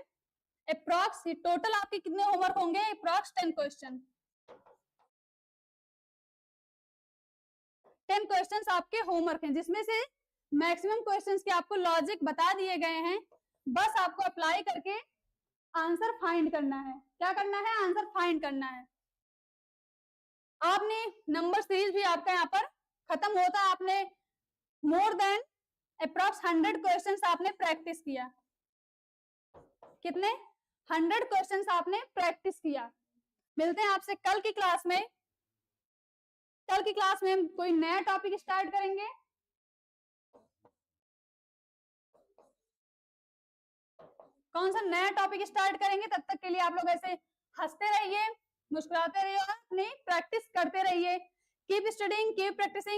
अप्रॉक्स टोटल आपके कितने होमवर्क होंगे, अप्रॉक्स 10 क्वेश्चन। 10 क्वेश्चंस आपके होमवर्क हैं, जिसमें से मैक्सिमम क्वेश्चंस के आपको लॉजिक बता दिए गए हैं। बस आपको अप्लाई करके आंसर फाइंड करना है। क्या करना है, आंसर फाइंड करना है। आपने नंबर सीरीज भी आपका यहाँ पर खत्म होता, आपने मोर देन अप्रॉक्स 100 क्वेश्चंस आपने प्रैक्टिस किया। कितने, 100 क्वेश्चंस आपने प्रैक्टिस किया। मिलते हैं आपसे कल की क्लास में। कल की क्लास में हम कोई नया टॉपिक स्टार्ट करेंगे। कौन सा नया टॉपिक स्टार्ट करेंगे, तब तक के लिए आप लोग ऐसे हंसते रहिए, मुस्कुराते रहिए और अपनी प्रैक्टिस करते रहिए। Keep studying, keep practising.